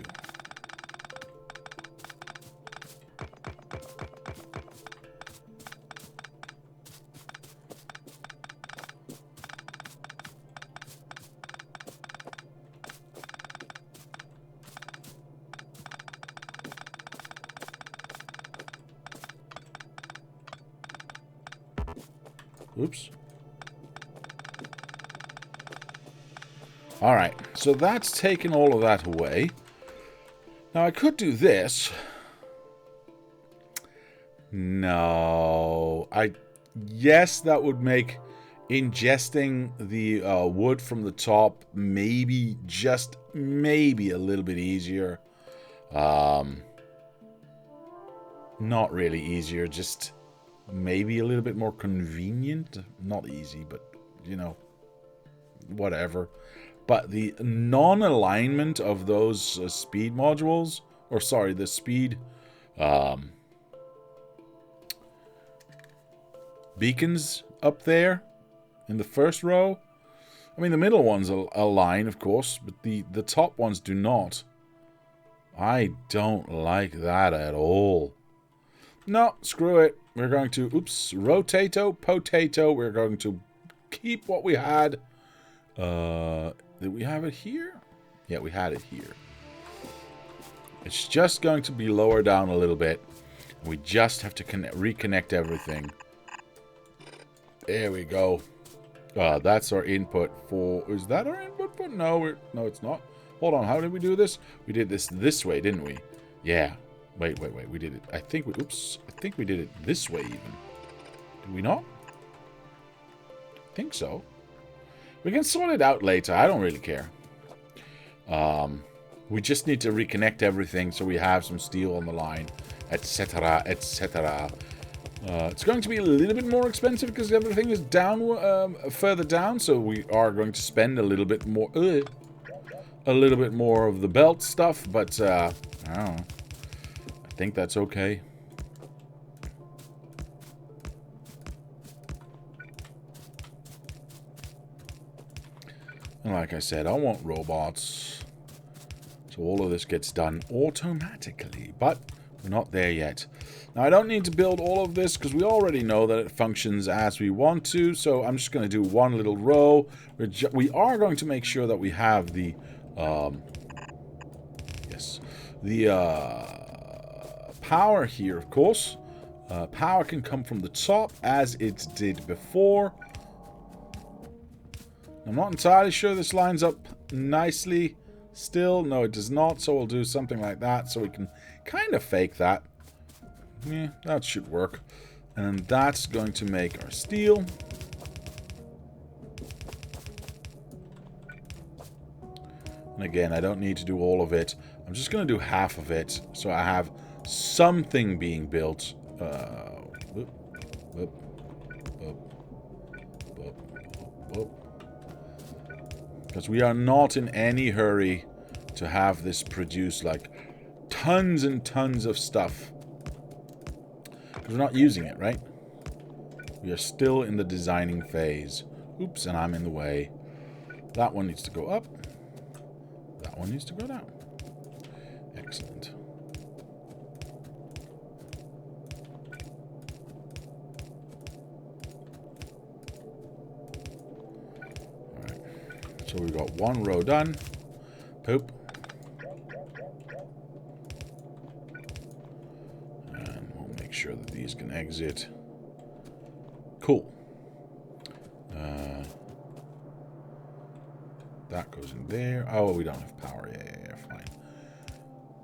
Oops. Alright, so that's taken all of that away. Now I could do this. No. Yes, that would make ingesting the wood from the top maybe, just maybe a little bit easier. Not really easier, just maybe a little bit more convenient. Not easy, but, you know, whatever. But the non-alignment of those speed modules, or sorry, the speed beacons up there in the first row. I mean, the middle ones align, of course, but the top ones do not. I don't like that at all. No, screw it. We're going to, oops, rotato, potato. We're going to keep what we had. Did we have it here? Yeah, we had it here. It's just going to be lower down a little bit. We just have to reconnect everything. There we go. That's our input for... Is that our input for? No, no, it's not. Hold on, how did we do this? We did this way, didn't we? Yeah. Wait. We did it. I think we... Oops. I think we did it this way, even. Did we not? I think so. We can sort it out later. I don't really care. We just need to reconnect everything so we have some steel on the line, etc., etc. It's going to be a little bit more expensive because everything is down, further down, so we are going to spend a little bit more of the belt stuff, but I don't know. I think that's okay. And like I said, I want robots. So all of this gets done automatically, but we're not there yet. Now, I don't need to build all of this because we already know that it functions as we want to, so I'm just going to do one little row. We are going to make sure that we have the, power here, of course. Power can come from the top as it did before. I'm not entirely sure this lines up nicely still. No, it does not, so we'll do something like that so we can kind of fake that. Yeah, that should work. And then that's going to make our steel. And again, I don't need to do all of it. I'm just going to do half of it so I have something being built. Because we are not in any hurry to have this produce like tons and tons of stuff. Because we're not using it, right? We are still in the designing phase. Oops, and I'm in the way. That one needs to go up. That one needs to go down. Excellent. So we've got one row done. Poop. And we'll make sure that these can exit. Cool. That goes in there. Oh, we don't have power. Yeah, fine.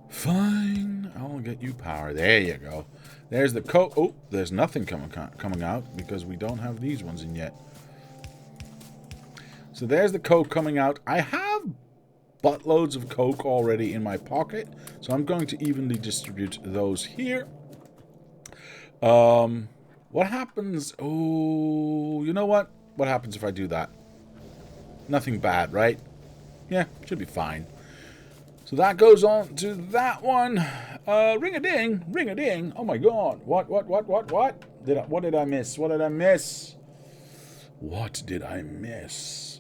Fine. I'll get you power. There you go. There's the coke. Oh, there's nothing coming out because we don't have these ones in yet. So there's the coke coming out. I have buttloads of coke already in my pocket, so I'm going to evenly distribute those here. What happens? Oh, you know what? What happens if I do that? Nothing bad, right? Yeah, should be fine. So that goes on to that one. Ring-a-ding, ring-a-ding. Oh my god. What? What did I miss? What did I miss? What did I miss?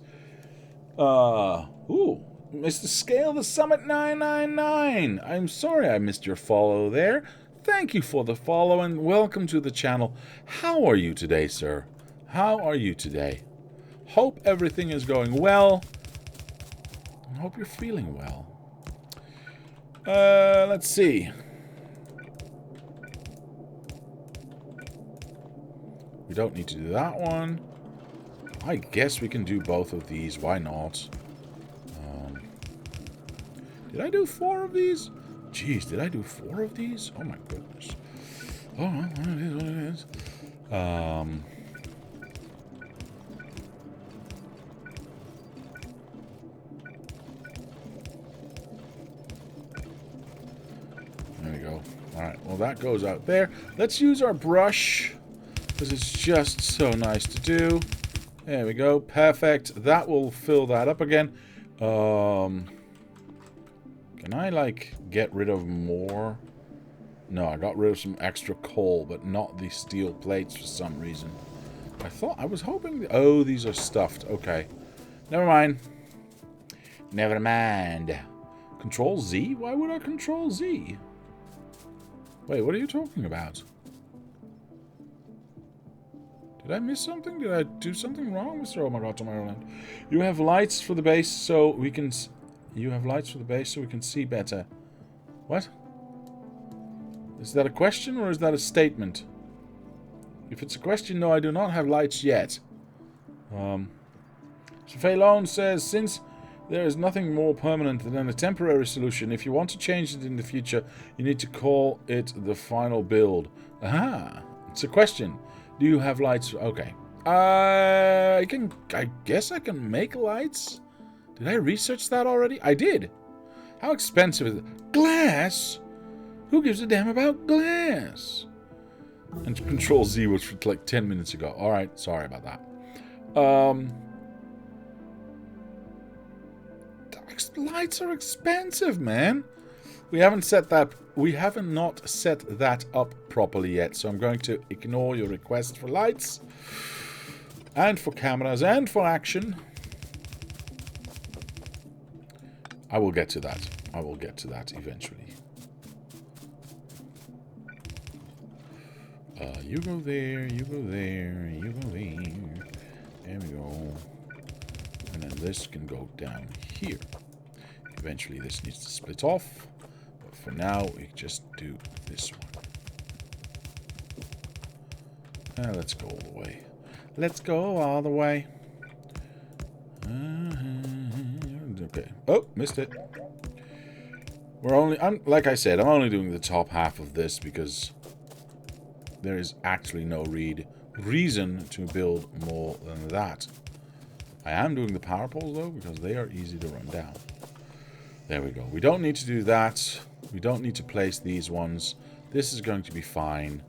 Mr. Scale the Summit 999. I'm sorry I missed your follow there. Thank you for the follow and welcome to the channel. How are you today, sir? How are you today? Hope everything is going well. I hope you're feeling well. Let's see. We don't need to do that one. I guess we can do both of these. Why not? Did I do 4 of these? Jeez, did I do 4 of these? Oh my goodness. Oh, well, it is what it is. There we go. Alright, well that goes out there. Let's use our brush, because it's just so nice to do. There we go. Perfect. That will fill that up again. Can I, like, get rid of more? No, I got rid of some extra coal, but not the steel plates for some reason. I was hoping... Oh, these are stuffed. Okay. Never mind. Never mind. Control Z? Why would I Control Z? Wait, what are you talking about? Did I miss something? Did I do something wrong, Mr. Oh my god, Tomorrowland? You have lights for the base so we can... You have lights for the base so we can see better. What? Is that a question or is that a statement? If it's a question, no, I do not have lights yet. So Phelan says, since there is nothing more permanent than a temporary solution, if you want to change it in the future, you need to call it the final build. Aha! It's a question. Do you have lights? Okay. I guess I can make lights? Did I research that already? I did. How expensive is it? Glass? Who gives a damn about glass? And Control Z was for like 10 minutes ago. Alright, sorry about that. Lights are expensive, man. We haven't not set that up properly yet, so I'm going to ignore your request for lights. And for cameras and for action. I will get to that. I will get to that eventually. You go there, you go there, you go there. There we go. And then this can go down here. Eventually this needs to split off. But for now, we just do this one. Let's go all the way. Let's go all the way. Okay. Oh, missed it. Like I said, I'm only doing the top half of this because there is actually no reason to build more than that. I am doing the power poles though because they are easy to run down. There we go. We don't need to do that. We don't need to place these ones. This is going to be fine.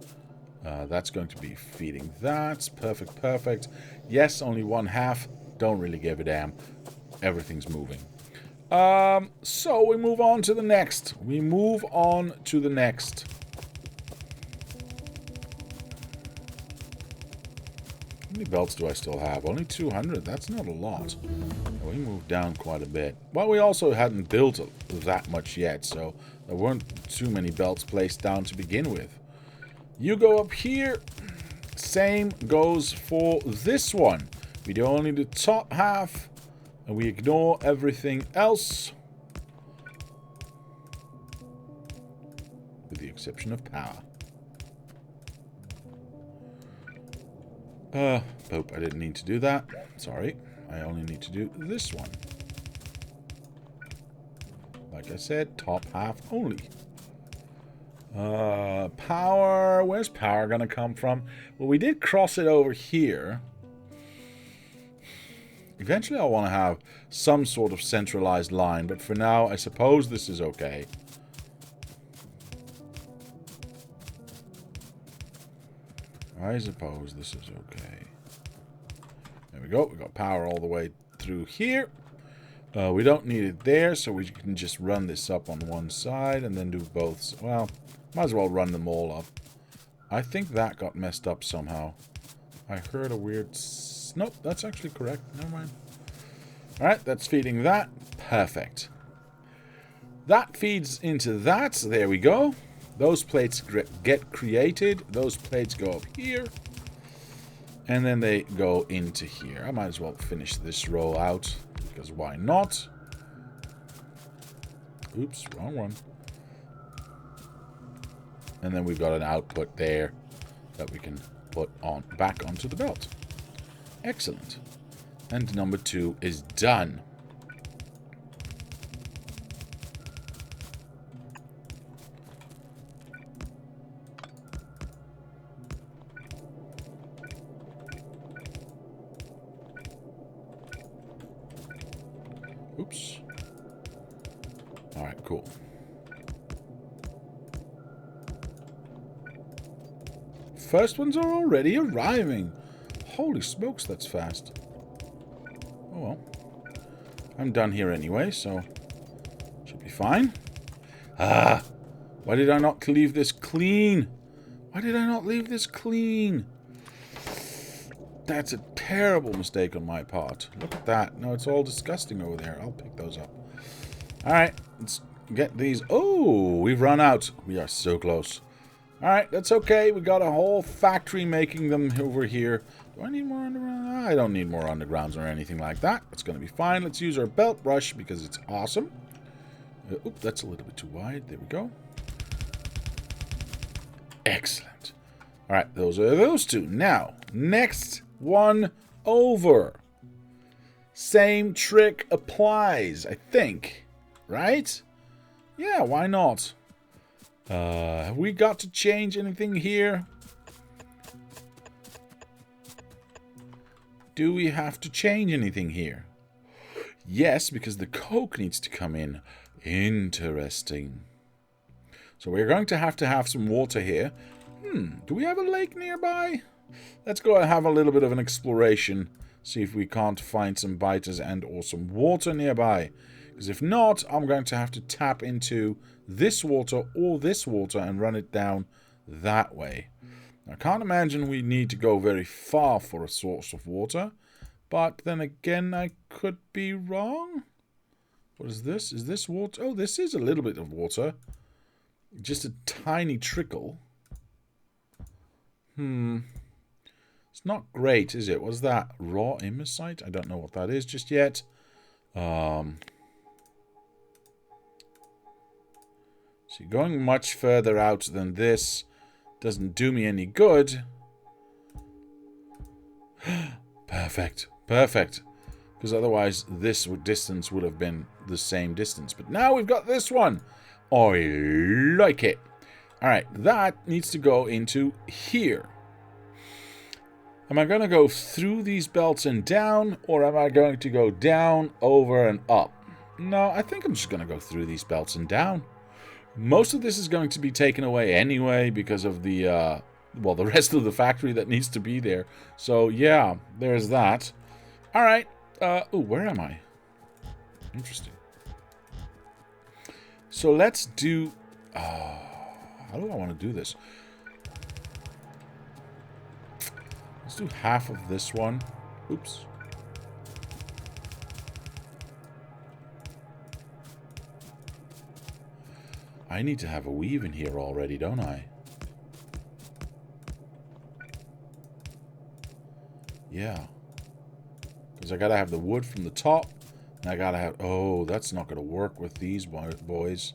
That's going to be feeding that. Perfect, perfect. Yes, only 1/2. Don't really give a damn. Everything's moving. So we move on to the next. We move on to the next. How many belts do I still have? Only 200. That's not a lot. We moved down quite a bit. Well, we also hadn't built that much yet, so there weren't too many belts placed down to begin with. You go up here. Same goes for this one. We do only the top half. And we ignore everything else. With the exception of power. Pope, I didn't need to do that. Sorry. I only need to do this one. Like I said, top half only. Power. Where's power gonna come from? Well, we did cross it over here. Eventually I'll want to have some sort of centralized line, but for now, I suppose this is okay. I suppose this is okay. There we go. We got power all the way through here. We don't need it there, so we can just run this up on one side and then do both. Well, might as well run them all up. I think that got messed up somehow. I heard a weird... Nope, that's actually correct. Never mind. Alright, that's feeding that. Perfect. That feeds into that. There we go. Those plates get created. Those plates go up here. And then they go into here. I might as well finish this row out. Because why not? Oops, wrong one. And then we've got an output there that we can put on back onto the belt. Excellent. And number 2 is done. Oops. Alright, cool. First ones are already arriving. Holy smokes, that's fast. Oh well. I'm done here anyway, so should be fine. Ah! Why did I not leave this clean? Why did I not leave this clean? That's a terrible mistake on my part. Look at that. No, it's all disgusting over there. I'll pick those up. Alright, let's get these. Oh, we've run out. We are so close. Alright, that's okay. We got a whole factory making them over here. Do I need more underground? I don't need more undergrounds or anything like that. It's going to be fine. Let's use our belt brush because it's awesome. Oop, that's a little bit too wide. There we go. Excellent. Alright, those are those two. Now, next one over. Same trick applies, I think. Right? Yeah, why not? Have we got to change anything here? Do we have to change anything here? Yes, because the coke needs to come in. Interesting. So we're going to have some water here. Do we have a lake nearby? Let's go and have a little bit of an exploration. See if we can't find some biters and or some water nearby. Because if not, I'm going to have to tap into this water or this water and run it down that way. I can't imagine we need to go very far for a source of water. But then again, I could be wrong. What is this? Is this water? Oh, this is a little bit of water. Just a tiny trickle. It's not great, is it? Was that raw immersite? I don't know what that is just yet. See, going much further out than this doesn't do me any good. Perfect. Perfect. Because otherwise this distance would have been the same distance. But now we've got this one. I like it. Alright, that needs to go into here. Am I going to go through these belts and down, or am I going to go down, over, and up? No, I think I'm just going to go through these belts and down. Most of this is going to be taken away anyway because of the, well, the rest of the factory that needs to be there. So, yeah, there's that. Alright, ooh, where am I? Interesting. So let's do, how do I want to do this? Let's do half of this one. Oops. I need to have a weave in here already, don't I? Yeah. Because I gotta have the wood from the top I gotta have... Oh, that's not gonna work with these boys.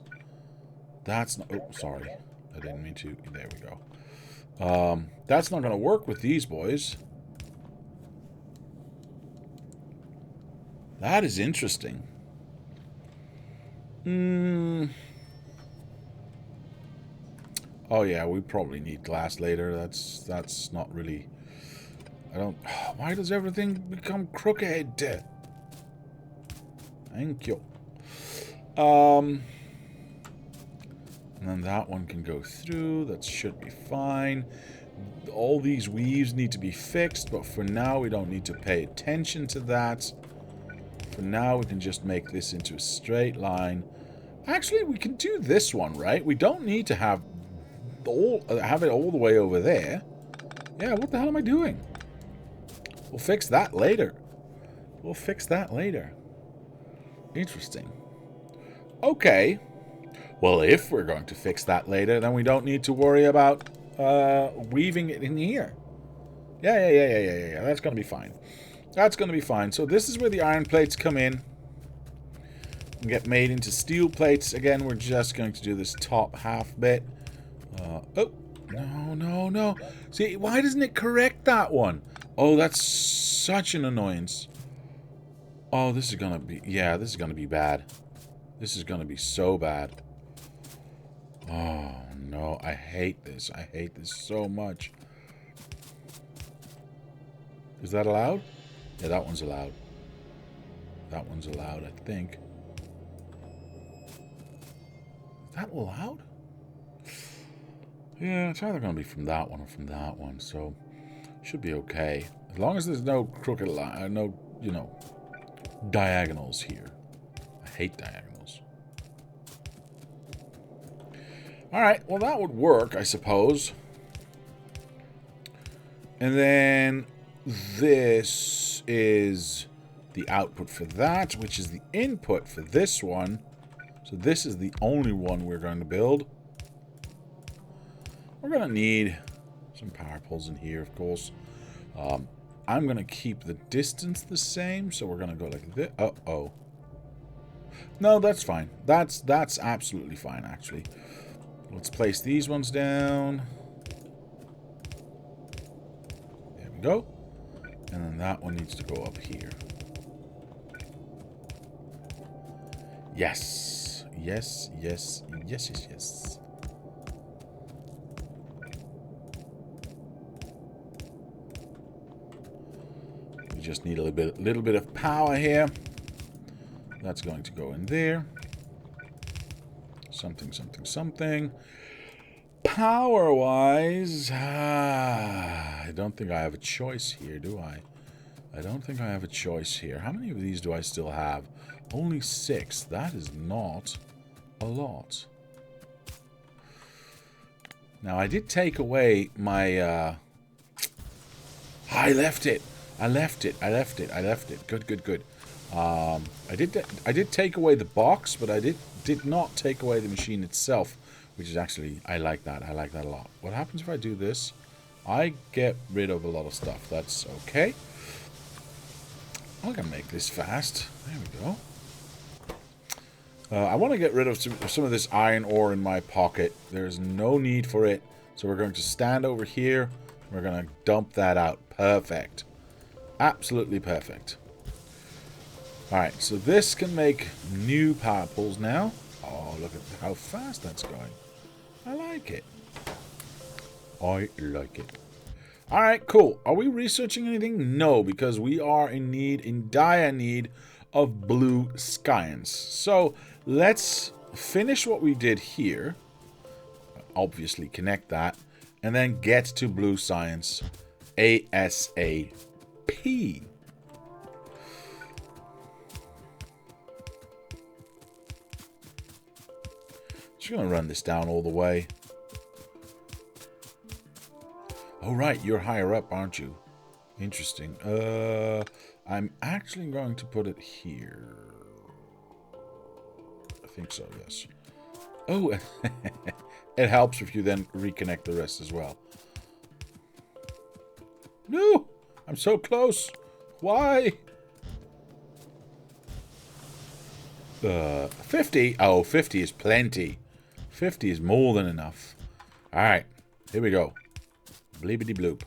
That's not... Oh, sorry. I didn't mean to... There we go. That's not gonna work with these boys. That is interesting. Oh yeah, we probably need glass later. That's not really... I don't... Why does everything become crooked? Thank you. And then that one can go through. That should be fine. All these weaves need to be fixed, but for now we don't need to pay attention to that. For now we can just make this into a straight line. Actually, we can do this one, right? We don't need to have it all the way over there. Yeah, what the hell am I doing? We'll fix that later. We'll fix that later. Interesting. Okay. Well, if we're going to fix that later, then we don't need to worry about weaving it in here. Yeah. That's going to be fine. That's going to be fine. So this is where the iron plates come in and get made into steel plates. Again, we're just going to do this top half bit. Oh, no. See, why doesn't it correct that one? Oh, that's such an annoyance. Oh, this is going to be... Yeah, this is going to be bad. This is going to be so bad. Oh, no. I hate this. I hate this so much. Is that allowed? Yeah, that one's allowed. That one's allowed, I think. Is that allowed? Yeah, it's either going to be from that one or from that one, so should be okay. As long as there's no crooked line, no, you know, diagonals here. I hate diagonals. Alright, well that would work, I suppose. And then this is the output for that, which is the input for this one. So this is the only one we're going to build. We're going to need some power poles in here, of course. I'm going to keep the distance the same, so we're going to go like this. Uh-oh. No, that's fine. That's absolutely fine, actually. Let's place these ones down. There we go. And then that one needs to go up here. Yes. Yes. We just need a little bit of power here. That's going to go in there. Something. Power-wise, I don't think I have a choice here, do I? I don't think I have a choice here. How many of these do I still have? Only 6. That is not a lot. Now, I did take away my... I left it. Good. I did take away the box, but I did not take away the machine itself, which is actually, I like that a lot. What happens if I do this? I get rid of a lot of stuff. That's okay. I'm gonna make this fast. There we go. I want to get rid of some of this iron ore in my pocket. There's no need for it, so we're going to stand over here. We're going to dump that out. Perfect. Absolutely perfect. Alright, so this can make new power poles now. Oh, look at how fast that's going. I like it. Alright, cool. Are we researching anything? No, because we are in dire need of blue science. So, let's finish what we did here. Obviously, connect that. And then get to blue science ASAP. Just going to run this down all the way. Oh, right. You're higher up, aren't you? Interesting. I'm actually going to put it here. I think so, yes. Oh, it helps if you then reconnect the rest as well. No! I'm so close! Why? 50? Oh, 50 is plenty. 50 is more than enough. Alright, here we go. Bleepity bloop.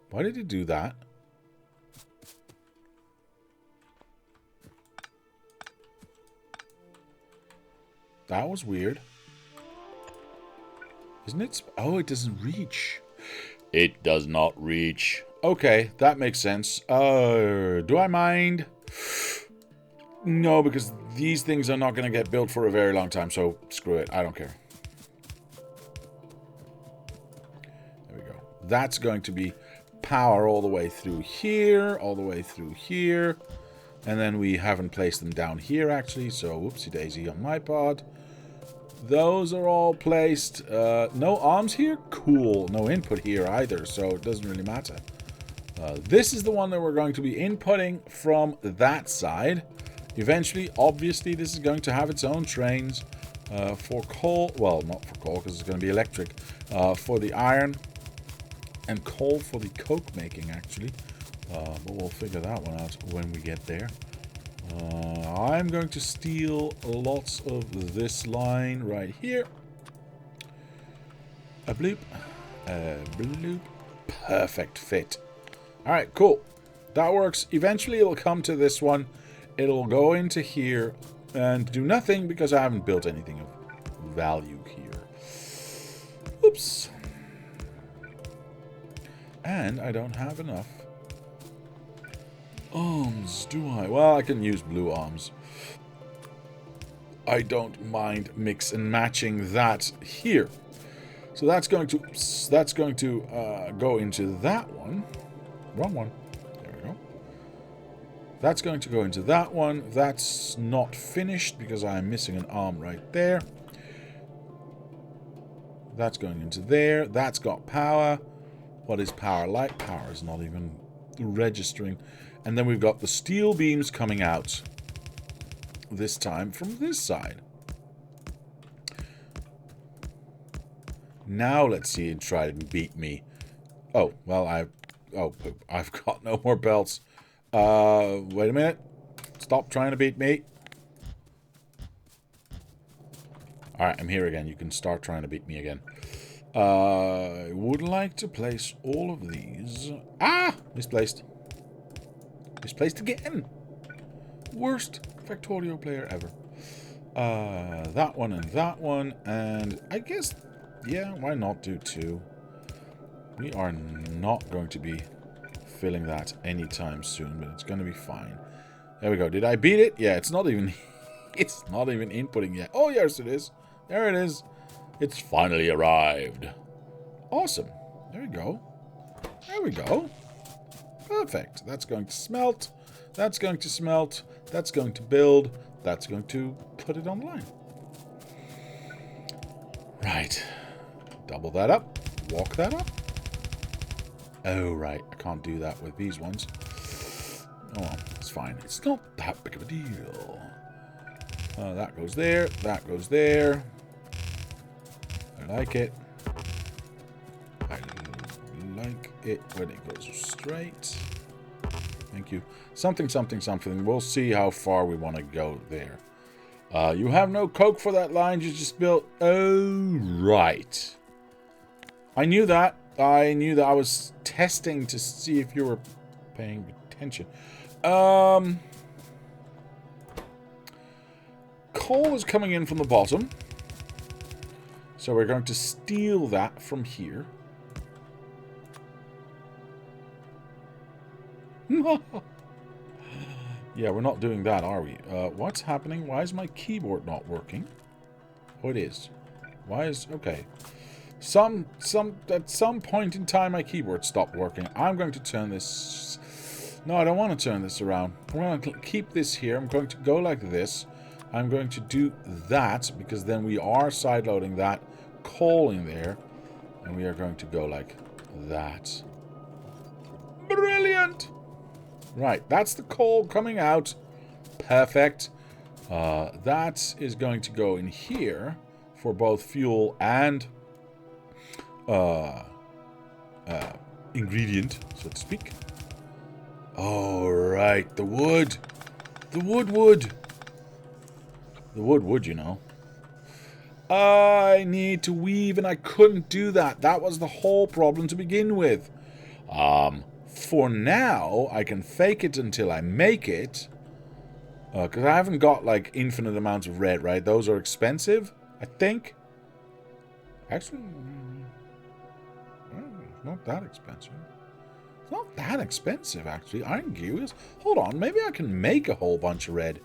Why did it do that? That was weird. Isn't it? Oh, it doesn't reach. It does not reach. Okay, that makes sense. Do I mind? No, because these things are not going to get built for a very long time, so screw it. I don't care. There we go. That's going to be power all the way through here, all the way through here. And then we haven't placed them down here, actually, so whoopsie daisy on my part. Those are all placed. No arms here? Cool. No input here either, so it doesn't really matter. This is the one that we're going to be inputting from that side. Eventually, obviously, this is going to have its own trains for coal. Well, not for coal, because it's going to be electric. For the iron and coal for the coke making, actually. But we'll figure that one out when we get there. I'm going to steal lots of this line right here. A bloop. A bloop. Perfect fit. Alright, cool. That works. Eventually it'll come to this one. It'll go into here and do nothing because I haven't built anything of value here. Oops. And I don't have enough arms, do I? Well, I can use blue arms. I don't mind mix and matching that here. So that's going to go into that one. Wrong one. There we go. That's going to go into that one. That's not finished because I'm missing an arm right there. That's going into there. That's got power. What is power like? Power is not even registering. And then we've got the steel beams coming out. This time from this side. Now let's see and try and beat me. Oh, well, I've got no more belts. Wait a minute. Stop trying to beat me. Alright, I'm here again. You can start trying to beat me again. I would like to place all of these. Ah! Misplaced. Misplaced again. Worst Factorio player ever. That one and that one. And I guess, yeah, why not do two? We are not going to be filling that anytime soon, but it's going to be fine. There we go. Did I beat it? Yeah, it's not even it's not even inputting yet. Oh, yes, it is. There it is. It's finally arrived. Awesome. There we go. There we go. Perfect. That's going to smelt. That's going to smelt. That's going to build. That's going to put it online. Right. Double that up. Walk that up. Oh, right. I can't do that with these ones. Oh, well, it's fine. It's not that big of a deal. That goes there. That goes there. I like it. I like it when it goes straight. Thank you. Something, something, something. We'll see how far we want to go there. You have no coke for that line you just built. Oh, right. I knew that. I knew that. I was testing to see if you were paying attention. Coal is coming in from the bottom. So we're going to steal that from here. Yeah, we're not doing that, are we? What's happening? Why is my keyboard not working? Oh, it is. Why is... Okay. At some point in time, my keyboard stopped working. I'm going to turn this... No, I don't want to turn this around. I'm going to keep this here. I'm going to go like this. I'm going to do that, because then we are sideloading that coal in there. And we are going to go like that. Brilliant! Right, that's the coal coming out. Perfect. That is going to go in here for both fuel and ingredient, so to speak. Oh, right, the wood. The wood. The wood would, you know. I need to weave, and I couldn't do that. That was the whole problem to begin with. For now, I can fake it until I make it. Because I haven't got, like, infinite amounts of red, right? Those are expensive, I think. Actually, it's not that expensive. It's not that expensive, actually. Iron gears. Hold on, maybe I can make a whole bunch of red.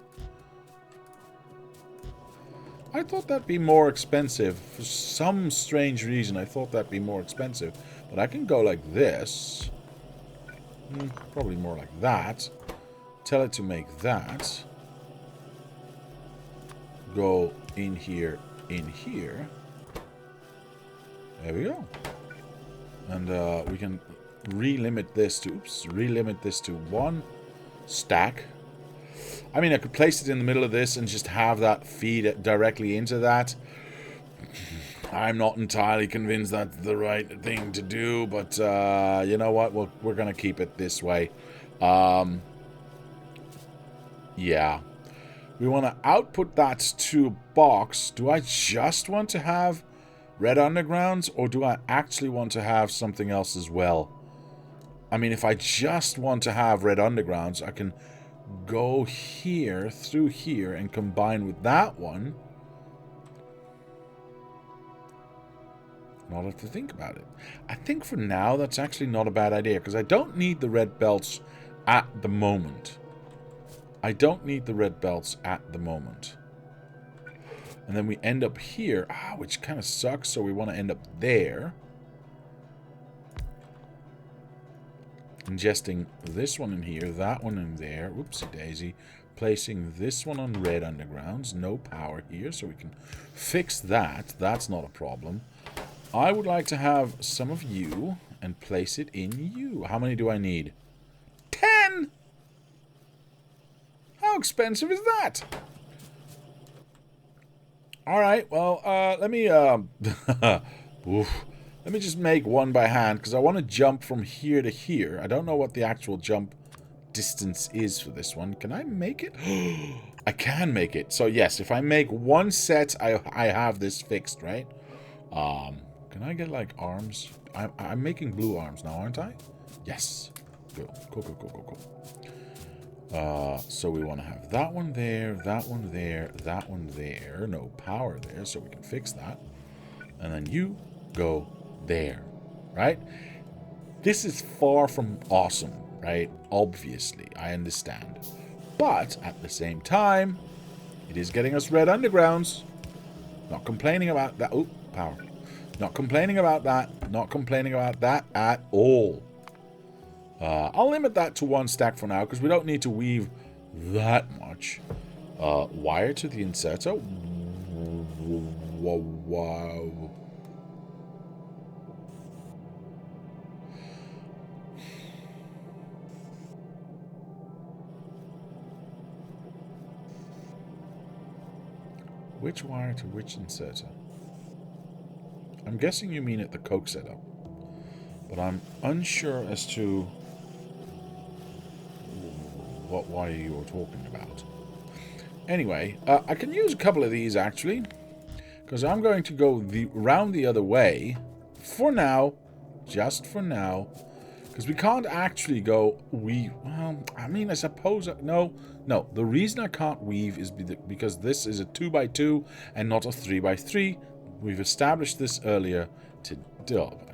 I thought that'd be more expensive. For some strange reason, I thought that'd be more expensive. But I can go like this. Probably more like that. Tell it to make that. Go in here, in here. There we go. And we can relimit this to, relimit this to 1 stack. I mean, I could place it in the middle of this and just have that feed it directly into that. I'm not entirely convinced that's the right thing to do, but you know what? We're going to keep it this way. Yeah. We want to output that to a box. Do I just want to have red undergrounds, or do I actually want to have something else as well? I mean, if I just want to have red undergrounds, I can go here, through here, and combine with that one. I'll have to think about it. I think for now, that's actually not a bad idea, because I don't need the red belts at the moment. I don't need the red belts at the moment. And then we end up here, which kind of sucks, so we want to end up there. Ingesting this one in here, that one in there. Whoopsie daisy. Placing this one on red undergrounds. No power here, so we can fix that. That's not a problem. I would like to have some of you and place it in you. How many do I need? 10! How expensive is that? Alright, well, let me, let me just make one by hand, because I want to jump from here to here. I don't know what the actual jump distance is for this one. Can I make it? I can make it. So, yes, if I make one set, I have this fixed, right? Can I get, like, arms? I'm making blue arms now, aren't I? Yes. Cool. So we want to have that one there, that one there, that one there. No power there, so we can fix that. And then you go there, right? This is far from awesome, right? Obviously, I understand. But at the same time, it is getting us red undergrounds. Not complaining about that. Oh, power. Not complaining about that. Not complaining about that at all. I'll limit that to 1 stack for now, because we don't need to weave that much. Wire to the inserter. Wow. Which wire to which inserter? I'm guessing you mean at the coke setup, but I'm unsure as to what wire you were talking about. Anyway, I can use a couple of these actually, because I'm going to go round the other way for now, just for now, because we can't actually go well, I mean, I suppose no. The reason I can't weave is because this is a 2x2 and not a 3x3. We've established this earlier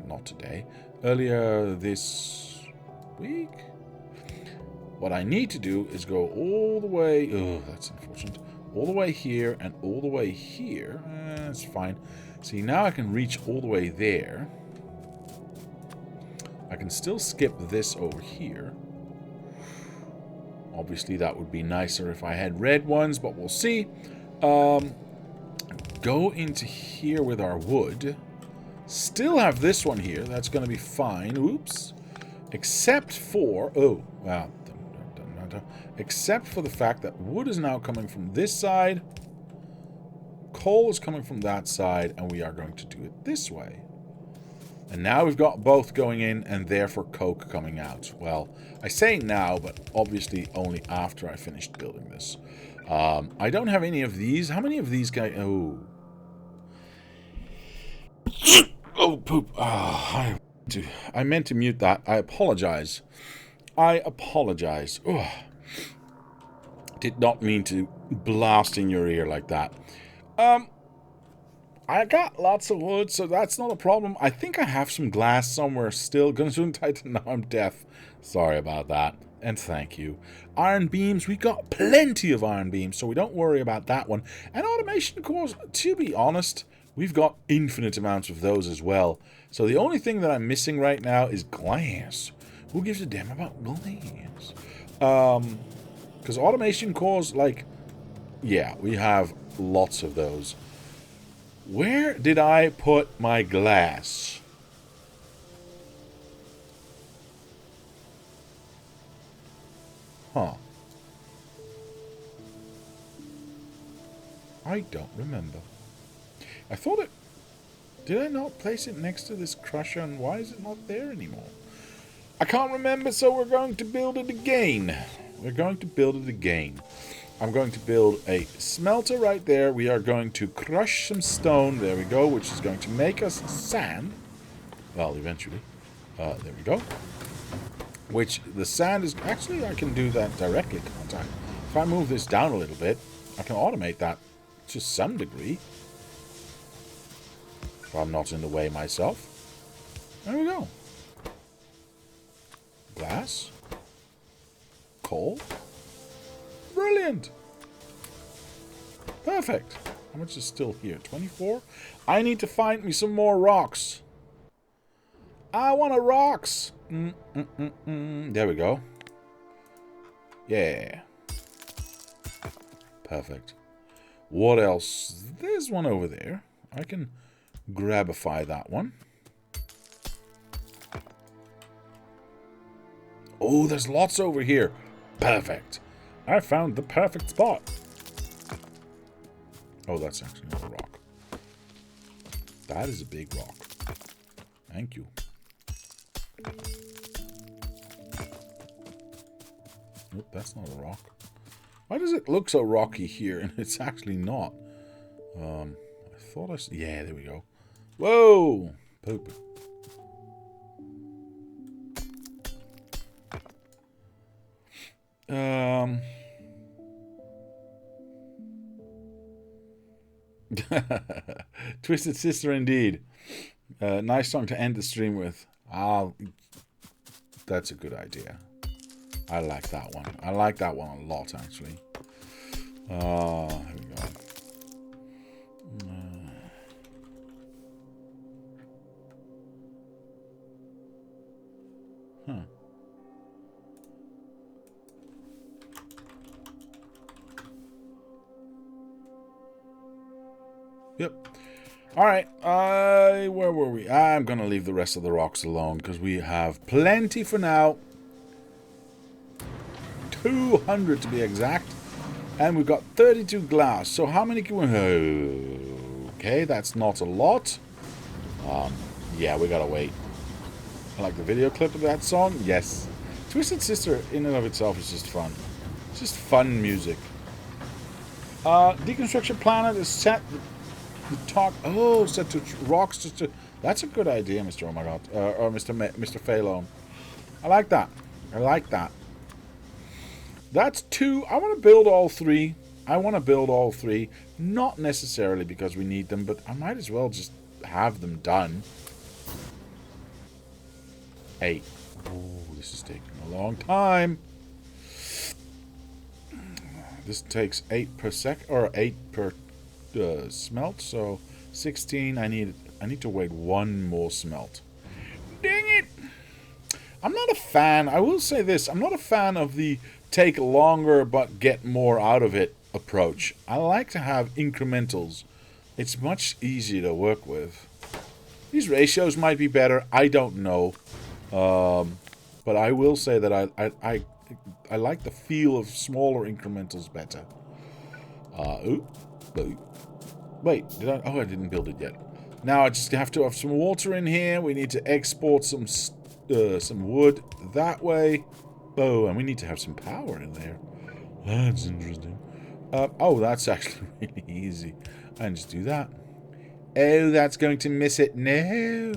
not today. Earlier this week. What I need to do is go all the way... Oh, that's unfortunate. All the way here and all the way here. That's fine. See, now I can reach all the way there. I can still skip this over here. Obviously, that would be nicer if I had red ones, but we'll see. Go into here with our wood. Still have this one here. That's going to be fine. Oops. Except for... Oh, wow. Except for the fact that wood is now coming from this side. Coal is coming from that side. And we are going to do it this way. And now we've got both going in and therefore coke coming out. Well, I say now, but obviously only after I finished building this. I don't have any of these. How many of these guys? Oh. Oh, poop. I meant to mute that. I apologize. I apologize. Ugh. Did not mean to blast in your ear like that. I got lots of wood, so that's not a problem. I think I have some glass somewhere still. Gesundheit, now I'm deaf. Sorry about that. And thank you. Iron beams, we got plenty of iron beams, so we don't worry about that one. And automation cores, to be honest, we've got infinite amounts of those as well. So the only thing that I'm missing right now is glass. Who gives a damn about glass? Because automation cores, like, yeah, we have lots of those. Where did I put my glass? Huh. I don't remember. I thought it... Did I not place it next to this crusher, and why is it not there anymore? I can't remember, so we're going to build it again. We're going to build it again. I'm going to build a smelter right there. We are going to crush some stone. There we go, which is going to make us sand. Well, eventually. There we go. Which, the sand is... Actually, I can do that directly, can't I? If I move this down a little bit, I can automate that to some degree. If I'm not in the way myself. There we go. Glass. Coal. Brilliant. Perfect. How much is still here? 24? I need to find me some more rocks. I want a rocks. There we go. Yeah. Perfect. What else? There's one over there. I can grabify that one. Oh, there's lots over here. Perfect. I found the perfect spot. Oh, that's actually not a rock. That is a big rock. Thank you. Nope, that's not a rock. Why does it look so rocky here and it's actually not? I thought I... Yeah, there we go. Whoa! Poop. Twisted Sister indeed. Nice song to end the stream with. That's a good idea. I like that one. I like that one a lot, actually. Here we go. Huh. Yep. Alright, where were we? I'm gonna leave the rest of the rocks alone, because we have plenty for now. 200 to be exact. And we've got 32 glass. So how many can we... Okay, that's not a lot. Yeah, we gotta wait. I like the video clip of that song. Yes. Twisted Sister in and of itself is just fun. It's just fun music. Deconstruction planet is set... set to rocks. Just to, that's a good idea, Mr. Oh my God, or Mr. Phalone. I like that. I like that. That's 2. I want to build all 3. I want to build all 3. Not necessarily because we need them, but I might as well just have them done. 8. Oh, this is taking a long time. This takes 8 per sec, or 8 per smelt, so 16. I need to wait 1 more smelt. Dang it! I'm not a fan. I will say this. I'm not a fan of the take longer but get more out of it approach. I like to have incrementals. It's much easier to work with. These ratios might be better. I don't know. But I will say that I like the feel of smaller incrementals better. Wait, did I? Oh, I didn't build it yet. Now I just have to have some water in here. We need to export some wood that way. Oh, and we need to have some power in there. That's interesting. Oh, that's actually really easy. I can just do that. Oh, that's going to miss it. No.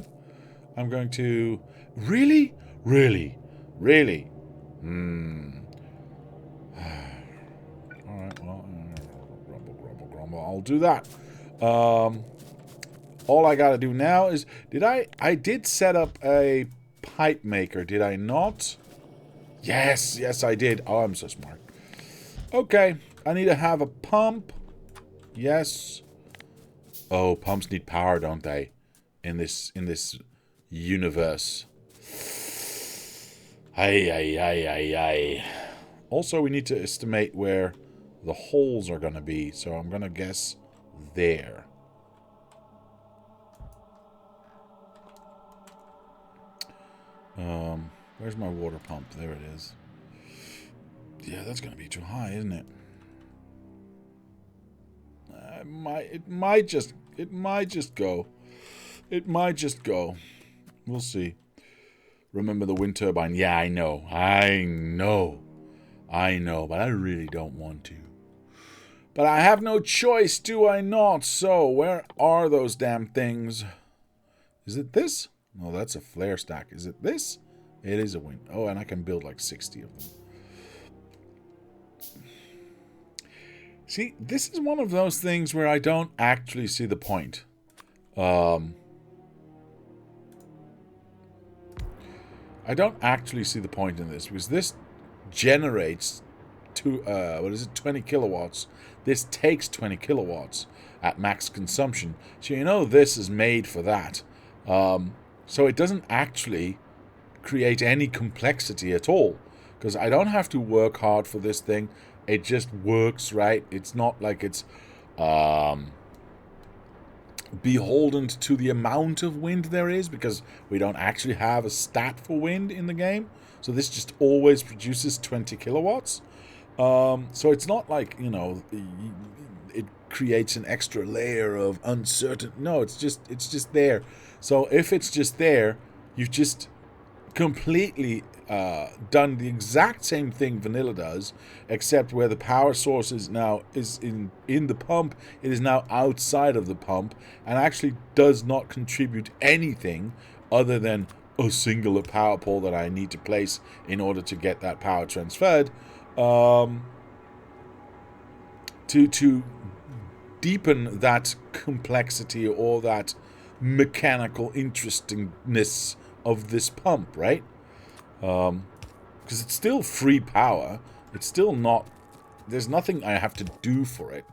I'm going to... Really? Really? Really? Alright, well... grumble, grumble, grumble. I'll do that. All I gotta do now is... I did set up a pipe maker, did I not? Yes, yes I did. Oh, I'm so smart. Okay, I need to have a pump. Yes. Oh, pumps need power, don't they? In this universe. Ay, ay, ay, ay, ay. Also, we need to estimate where the holes are going to be. So I'm going to guess there. Where's my water pump? There it is. Yeah, that's going to be too high, isn't it? It might just go. It might just go. We'll see. Remember the wind turbine? Yeah, I know. I know. I know, but I really don't want to. But I have no choice, do I not? So, where are those damn things? Is it this? No, that's a flare stack. Is it this? It is a wind. Oh, and I can build like 60 of them. See, this is one of those things where I don't actually see the point. I don't actually see the point in this, because this generates 20 kilowatts. This takes 20 kilowatts at max consumption. So you know this is made for that. So it doesn't actually create any complexity at all, because I don't have to work hard for this thing. It just works, right? It's not like it's beholden to the amount of wind there is, because we don't actually have a stat for wind in the game. So this just always produces 20 kilowatts. So it's not like, you know, it creates an extra layer of uncertain. No, it's just there. So if it's just there, you've just completely done the exact same thing vanilla does, except where the power source is now in the pump, it is now outside of the pump and actually does not contribute anything other than a singular power pole that I need to place in order to get that power transferred. To deepen that complexity or that mechanical interestingness of this pump, right? Because it's still free power. It's still not... There's nothing I have to do for it.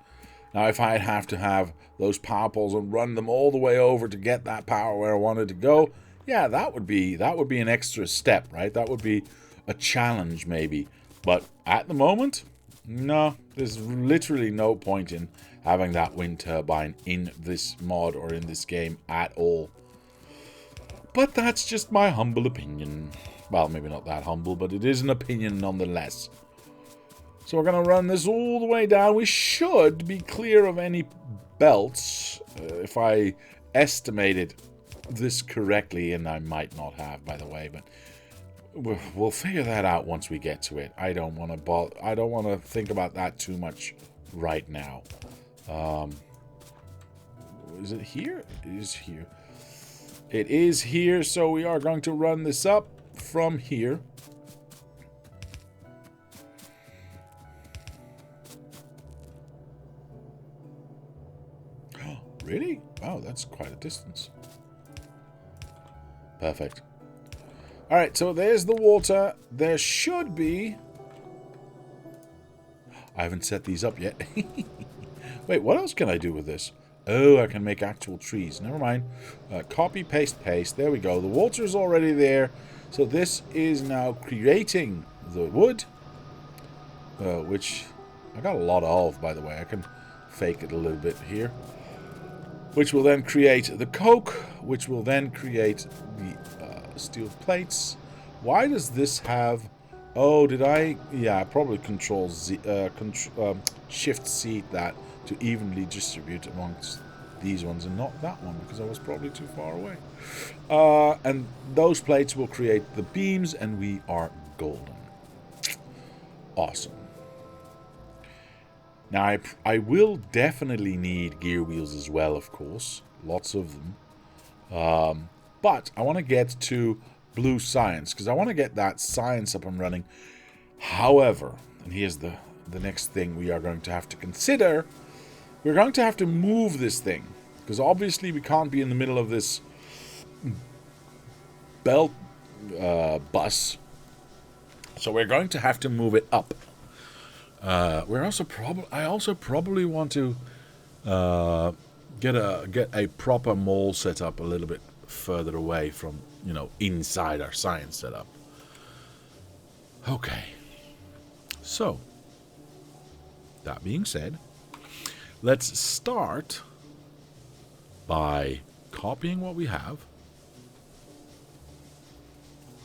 Now, if I have to have those power poles and run them all the way over to get that power where I wanted to go, yeah, that would be an extra step, right? That would be a challenge, maybe. But at the moment, no, there's literally no point in having that wind turbine in this mod or in this game at all. But that's just my humble opinion. Well, maybe not that humble, but it is an opinion nonetheless. So we're going to run this all the way down. We should be clear of any belts, if I estimated this correctly, and I might not have, by the way, but we'll figure that out once we get to it. I don't want to think about that too much right now. Is it here? It is here. It is here, so we are going to run this up from here. Really? Wow, that's quite a distance. Perfect. Alright, so there's the water. There should be... I haven't set these up yet. Wait, what else can I do with this? Oh, I can make actual trees. Never mind. Copy, paste, paste. There we go. The water is already there. So this is now creating the wood. Which I got a lot of, by the way. I can fake it a little bit here. Which will then create the coke. Which will then create the steel plates. Why does this have... Oh, did I... Yeah, probably control Z... Shift C that to evenly distribute amongst these ones and not that one, because I was probably too far away. And those plates will create the beams, and we are golden. Awesome. Now, I will definitely need gear wheels as well, of course. Lots of them. But I want to get to blue science, because I want to get that science up and running. However, and here's the next thing we are going to have to consider. We're going to have to move this thing, because obviously we can't be in the middle of this belt bus. So we're going to have to move it up. I also probably want to get a proper mall set up a little bit further away from, inside our science setup. Okay. So, that being said, let's start by copying what we have.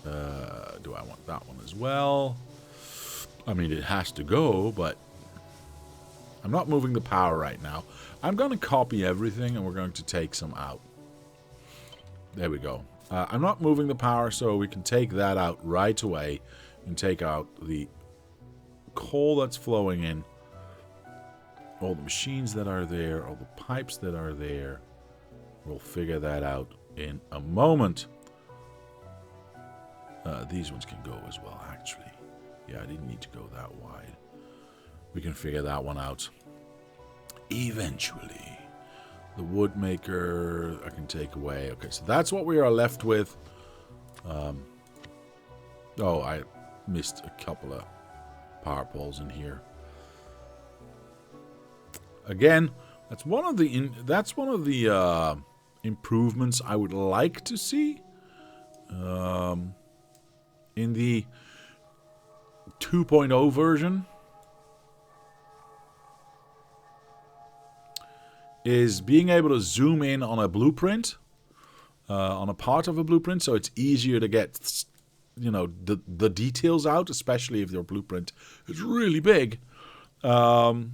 Do I want that one as well? I mean, it has to go, but I'm not moving the power right now. I'm going to copy everything, and we're going to take some out. There we go. I'm not moving the power, so we can take that out right away and take out the coal that's flowing in, all the machines that are there, all the pipes that are there. We'll figure that out in a moment. These ones can go as well, actually. Yeah, I didn't need to go that wide. We can figure that one out eventually. The wood maker I can take away. Okay, so that's what we are left with. Oh, I missed a couple of power poles in here. Again, that's one of the improvements I would like to see in the 2.0 version. Is being able to zoom in on a blueprint, on a part of a blueprint, so it's easier to get, the details out, especially if your blueprint is really big. And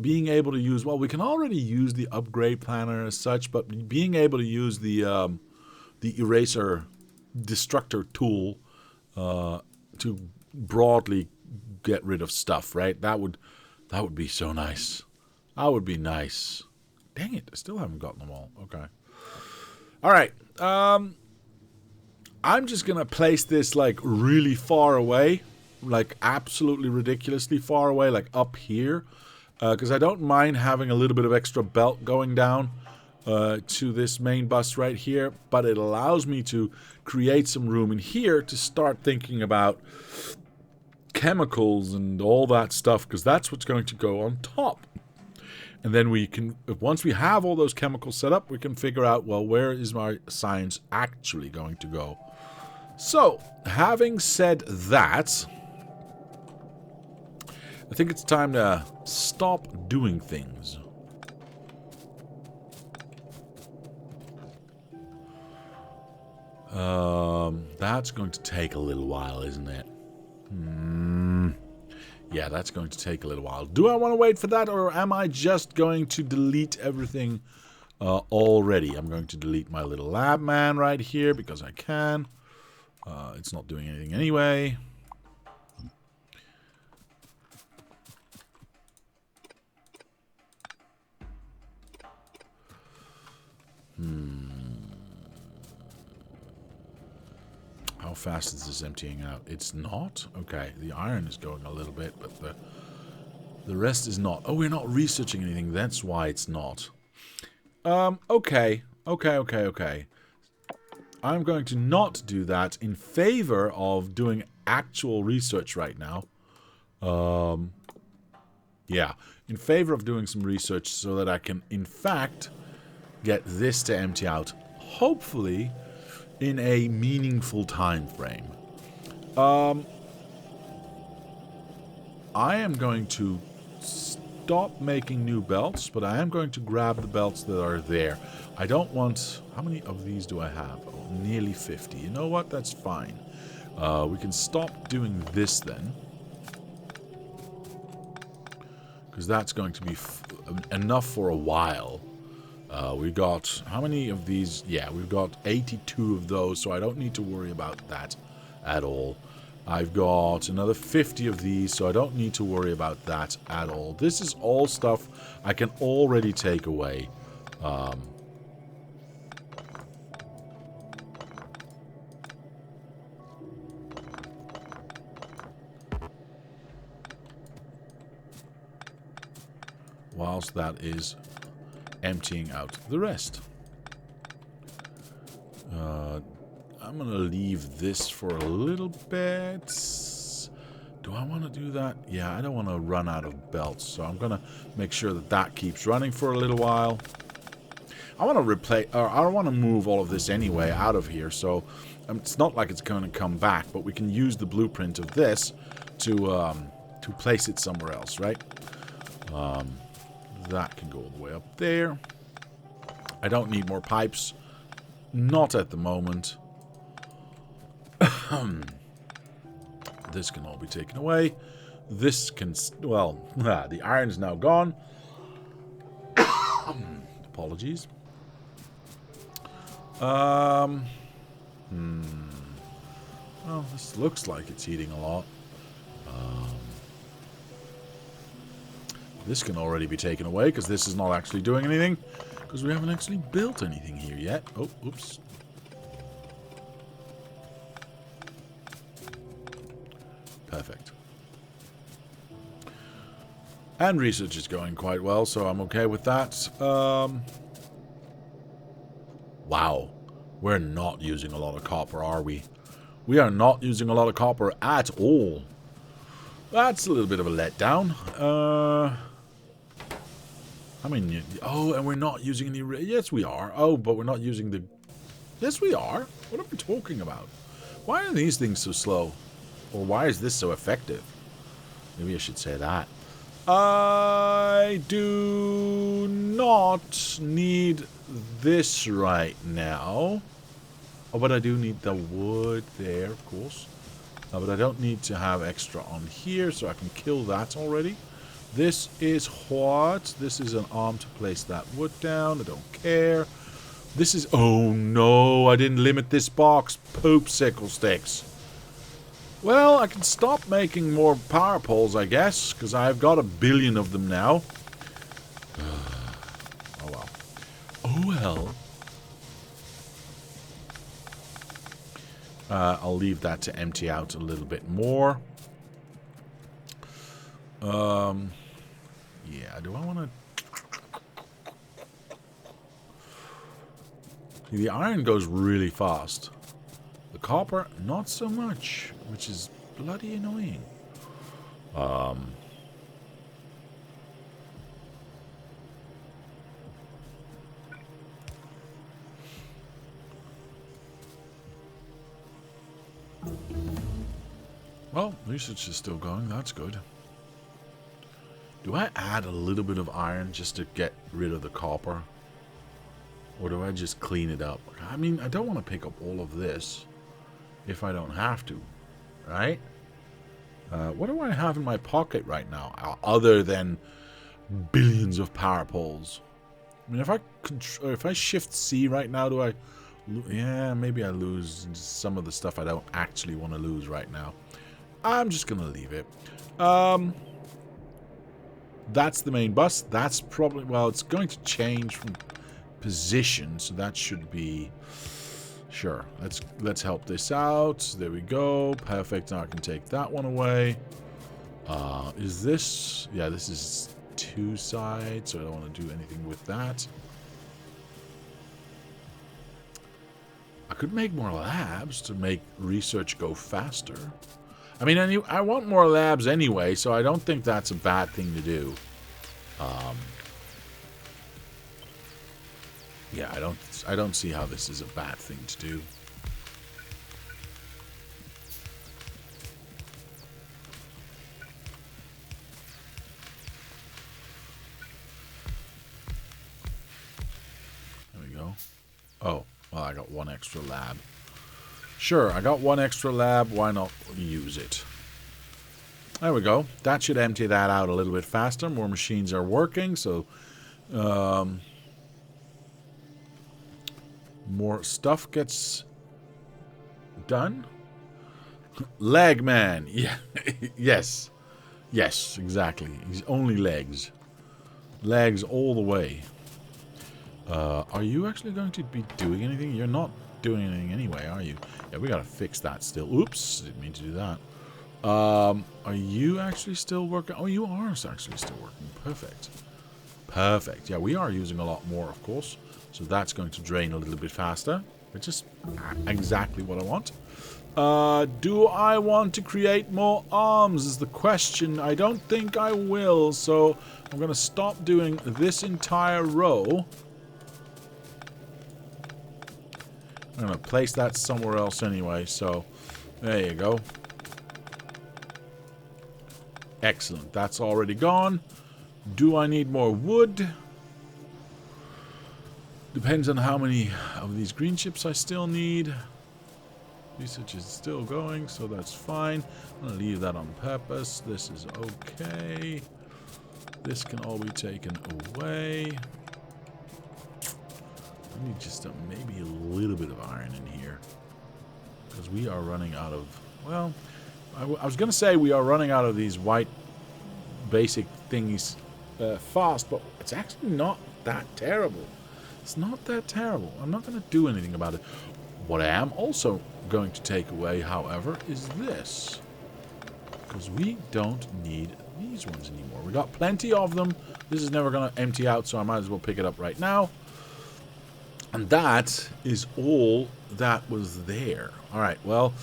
being able to use, well, we can already use the upgrade planner as such, but being able to use the eraser destructor tool to broadly get rid of stuff, right? That would be so nice. That would be nice. Dang it, I still haven't gotten them all. Okay. All right. I'm just going to place this, really far away. Absolutely ridiculously far away, up here. Because I don't mind having a little bit of extra belt going down to this main bus right here. But it allows me to create some room in here to start thinking about chemicals and all that stuff, because that's what's going to go on top. And then we can, once we have all those chemicals set up, we can figure out, well, where is my science actually going to go? So, having said that, I think it's time to stop doing things. That's going to take a little while, isn't it? Yeah, that's going to take a little while. Do I want to wait for that, or am I just going to delete everything already? I'm going to delete my little lab man right here because I can. It's not doing anything anyway. How fast is this emptying out? It's not? Okay, the iron is going a little bit, but the rest is not. Oh, we're not researching anything. That's why it's not. Okay. I'm going to not do that in favor of doing actual research right now. Yeah, in favor of doing some research so that I can, in fact, get this to empty out. Hopefully in a meaningful time frame. I am going to stop making new belts, but I am going to grab the belts that are there. I don't want... How many of these do I have? Oh, nearly 50. You know what? That's fine. We can stop doing this then. Because that's going to be enough for a while. We got, how many of these? Yeah, we've got 82 of those, so I don't need to worry about that at all. I've got another 50 of these, so I don't need to worry about that at all. This is all stuff I can already take away. Whilst that is emptying out the rest. I'm going to leave this for a little bit. Do I want to do that? Yeah, I don't want to run out of belts, so I'm going to make sure that that keeps running for a little while. I want to replace, or I want to move all of this anyway out of here, so it's not like it's going to come back, but we can use the blueprint of this to place it somewhere else, right? That can go all the way up there. I don't need more pipes. Not at the moment. This can all be taken away. This can... Well, the iron's now gone. Apologies. Well, this looks like it's heating a lot. This can already be taken away because this is not actually doing anything. Because we haven't actually built anything here yet. Oh, oops. Perfect. And research is going quite well, so I'm okay with that. Wow. We're not using a lot of copper, are we? We are not using a lot of copper at all. That's a little bit of a letdown. I mean, oh, and we're not using any... Yes, we are. Oh, but we're not using the... Yes, we are. What are we talking about? Why are these things so slow? Or why is this so effective? Maybe I should say that. I do not need this right now. Oh, but I do need the wood there, of course. But I don't need to have extra on here, so I can kill that already. This is what? This is an arm to place that wood down. I don't care. This is... Oh, no. I didn't limit this box. Poop sickle sticks. Well, I can stop making more power poles, I guess, because I've got 1 billion of them now. Oh, well. Oh, well. I'll leave that to empty out a little bit more. Yeah, do I want to... The iron goes really fast. The copper, not so much, which is bloody annoying. Well, research is still going. That's good. Do I add a little bit of iron just to get rid of the copper? Or do I just clean it up? I mean, I don't want to pick up all of this if I don't have to, right? What do I have in my pocket right now other than billions of power poles? I mean, if I shift C right now, do I... Yeah, maybe I lose some of the stuff I don't actually want to lose right now. I'm just going to leave it. That's the main bus. That's probably... Well, it's going to change from position, so that should be... Sure. Let's help this out. There we go. Perfect. Now I can take that one away. Is this... Yeah, this is 2 sides, so I don't want to do anything with that. I could make more labs to make research go faster. I mean, I want more labs anyway, so I don't think that's a bad thing to do. Yeah, I don't see how this is a bad thing to do. There we go. Oh, well, I got 1 extra lab. Sure, I got 1 extra lab. Why not use it? There we go. That should empty that out a little bit faster. More machines are working, so... more stuff gets done. Leg man. Yeah. Yes. Yes, exactly. He's only legs. Legs all the way. Are you actually going to be doing anything? You're not doing anything anyway, are you? Yeah, we gotta fix that still. Oops, didn't mean to do that. Are you actually still working? Oh, you are actually still working. Perfect. Perfect. Yeah, we are using a lot more, of course. So that's going to drain a little bit faster. Which is exactly what I want. Do I want to create more arms is the question. I don't think I will. So I'm going to stop doing this entire row. I'm going to place that somewhere else anyway. So there you go. Excellent. That's already gone. Do I need more wood? Depends on how many of these green chips I still need. Research is still going, so that's fine. I'm going to leave that on purpose. This is okay. This can all be taken away. I need just maybe a little bit of iron in here. Because we are running out of... Well, I was going to say we are running out of these white basic thingies fast, but it's actually not that terrible. It's not that terrible. I'm not going to do anything about it. What I am also going to take away, however, is this. Because we don't need these ones anymore. We got plenty of them. This is never going to empty out, so I might as well pick it up right now. And that is all that was there. Alright, well,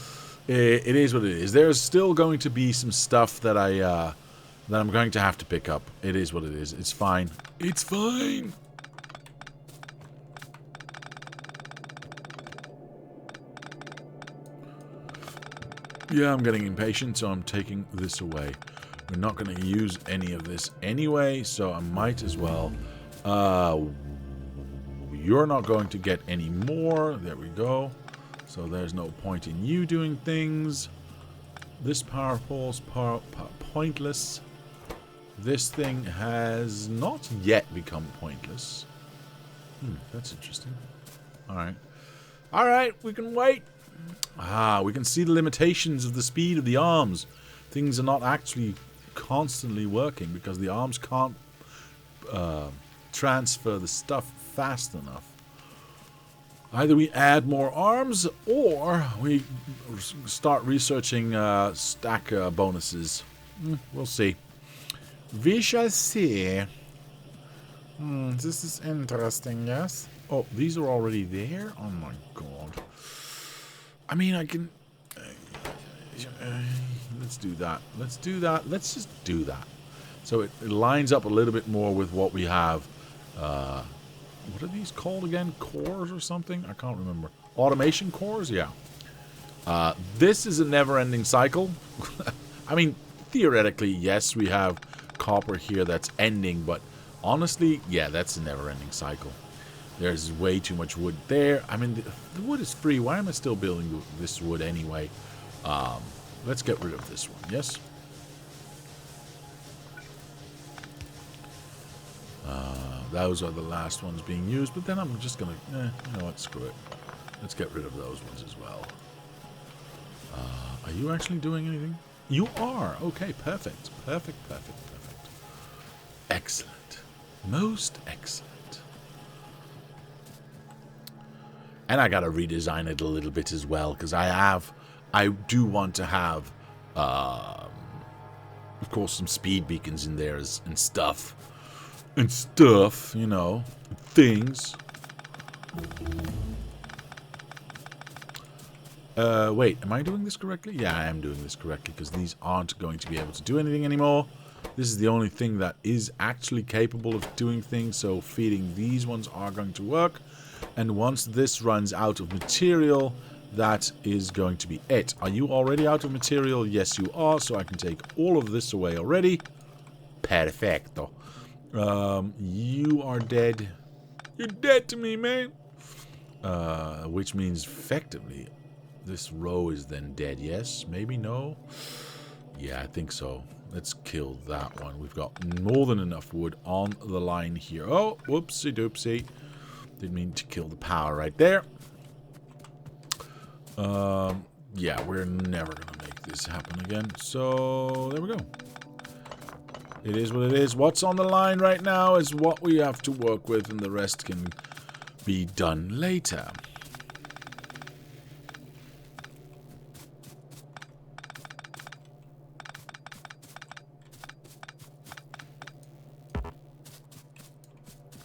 it is what it is. There's still going to be some stuff that I'm going to have to pick up. It is what it is. It's fine. It's fine. Yeah, I'm getting impatient, so I'm taking this away. We're not going to use any of this anyway, so I might as well. You're not going to get any more. There we go. So there's no point in you doing things. This power pole's pointless. This thing has not yet become pointless. That's interesting. Alright. Alright, we can wait. We can see the limitations of the speed of the arms. Things are not actually constantly working because the arms can't transfer the stuff fast enough. Either we add more arms or we start researching stack bonuses. We'll see. We shall see. This is interesting, yes? Oh, these are already there? Oh my god. I mean, I can... let's do that. Let's do that. Let's just do that. So it lines up a little bit more with what we have. What are these called again? Cores or something? I can't remember. Automation cores? Yeah. This is a never-ending cycle. I mean, theoretically, yes, we have copper here that's ending, but honestly, yeah, that's a never-ending cycle. There's way too much wood there. I mean, the wood is free. Why am I still building this wood anyway? Let's get rid of this one, yes? Those are the last ones being used, but then I'm just going to, you know what, screw it. Let's get rid of those ones as well. Are you actually doing anything? You are. Okay, perfect. Perfect, perfect, perfect. Excellent. Most excellent. And I gotta redesign it a little bit as well, because I do want to have, of course, some speed beacons in there and stuff. And stuff, you know, things. Wait, am I doing this correctly? Yeah, I am doing this correctly, because these aren't going to be able to do anything anymore. This is the only thing that is actually capable of doing things, so feeding these ones are going to work. And once this runs out of material, that is going to be it. Are you already out of material? Yes, you are, so I can take all of this away already. Perfecto. You are dead. You're dead to me, man. Which means effectively this row is then dead. Yes? Maybe no? Yeah, I think so. Let's kill that one. We've got more than enough wood on the line here. Oh, whoopsie doopsie. Didn't mean to kill the power right there. Yeah, we're never gonna this happen again. So, there we go. It is what it is. What's on the line right now is what we have to work with, and the rest can be done later.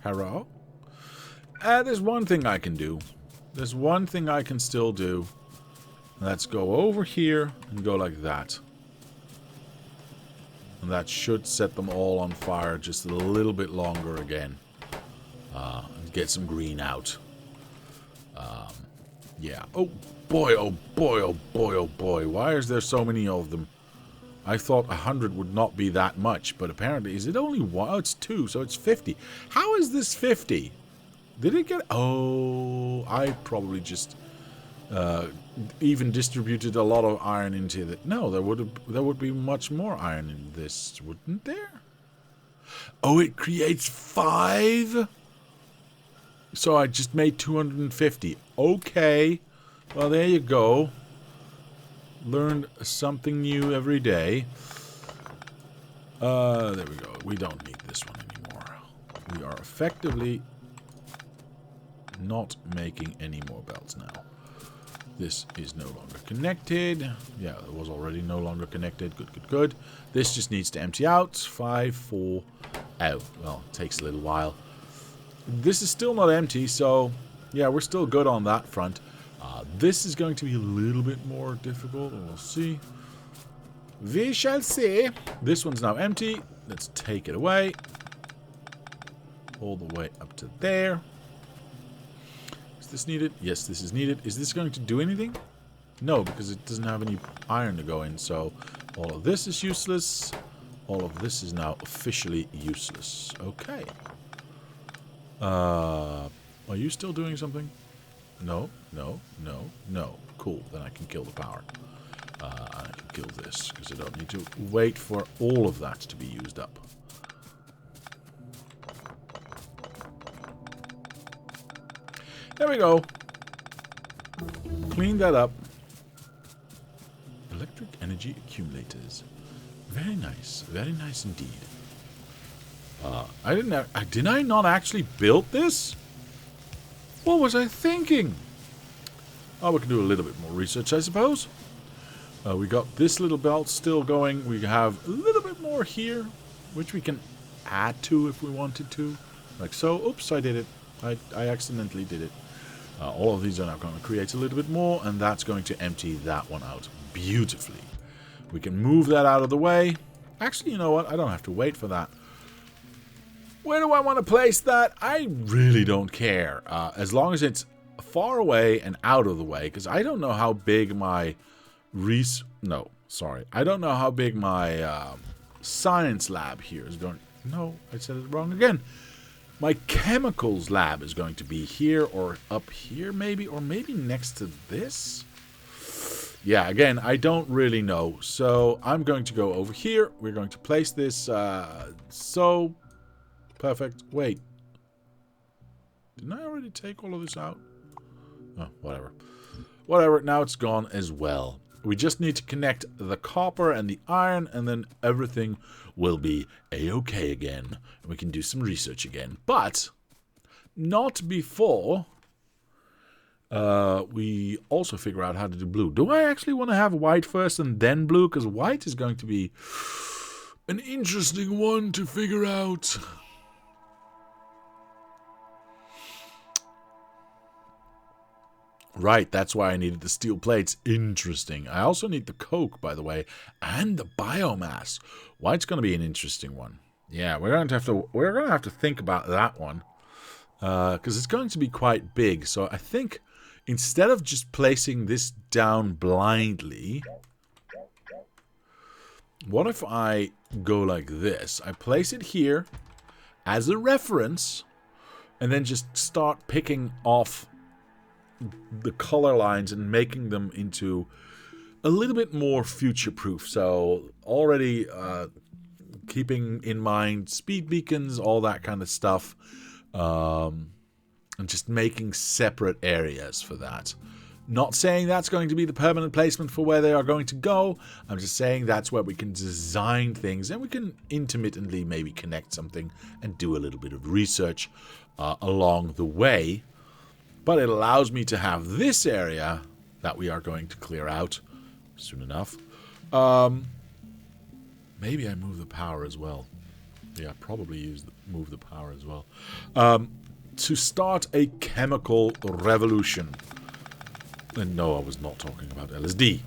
Hello? There's one thing I can do. There's one thing I can still do. Let's go over here and go like that. And that should set them all on fire just a little bit longer again. And get some green out. Yeah. Oh boy, oh boy, oh boy, oh boy. Why is there so many of them? I thought 100 would not be that much, but apparently, is it only one? Oh, it's 2, so it's 50. How is this 50? Did it get... Oh, I probably just even distributed a lot of iron into it. No, there would be much more iron in this, wouldn't there? Oh, it creates 5? So I just made 250. Okay. Well, there you go. Learned something new every day. There we go. We don't need this one anymore. We are effectively not making any more belts now. This is no longer connected. Yeah, it was already no longer connected. Good, good, good. This just needs to empty out. 5, 4, out. Well, it takes a little while. This is still not empty, so yeah, we're still good on that front. This is going to be a little bit more difficult. We'll see. We shall see. This one's now empty. Let's take it away. All the way up to there. Is this needed? Yes, this is needed. Is this going to do anything? No, because it doesn't have any iron to go in. So all of this is useless. All of this is now officially useless. Okay. Are you still doing something? No, no, no, no. Cool. Then I can kill the power. I can kill this because I don't need to wait for all of that to be used up. There we go. Clean that up. Electric energy accumulators. Very nice. Very nice indeed. Did I not actually build this? What was I thinking? Oh, we can do a little bit more research, I suppose. We got this little belt still going. We have a little bit more here, which we can add to if we wanted to. Like so. Oops, I did it. I accidentally did it. All of these are now going to create a little bit more, and that's going to empty that one out beautifully. We can move that out of the way. Actually, you know what? I don't have to wait for that. Where do I want to place that? I really don't care. As long as it's far away and out of the way, because I don't know how big my... I don't know how big my science lab here is going... No, I said it wrong again. My chemicals lab is going to be here or up here maybe, or maybe next to this? Yeah, again, I don't really know. So I'm going to go over here. We're going to place this so... Perfect. Wait. Didn't I already take all of this out? Oh, whatever. Whatever. Now it's gone as well. We just need to connect the copper and the iron, and then everything will be a-okay again. We can do some research again. But not before we also figure out how to do blue. Do I actually want to have white first and then blue? Because white is going to be an interesting one to figure out. Right, that's why I needed the steel plates. Interesting. I also need the coke, by the way, and the biomass. White's going to be an interesting one. Yeah, we're going to have to think about that one, because it's going to be quite big. So I think instead of just placing this down blindly, what if I go like this? I place it here as a reference, and then just start picking off the color lines and making them into a little bit more future-proof. So already keeping in mind speed beacons, all that kind of stuff, and just making separate areas for that. Not saying that's going to be the permanent placement for where they are going to go. I'm just saying that's where we can design things and we can intermittently maybe connect something and do a little bit of research along the way. But it allows me to have this area that we are going to clear out soon enough. Maybe I move the power as well. Yeah, probably move the power as well. To start a chemical revolution. And no, I was not talking about LSD.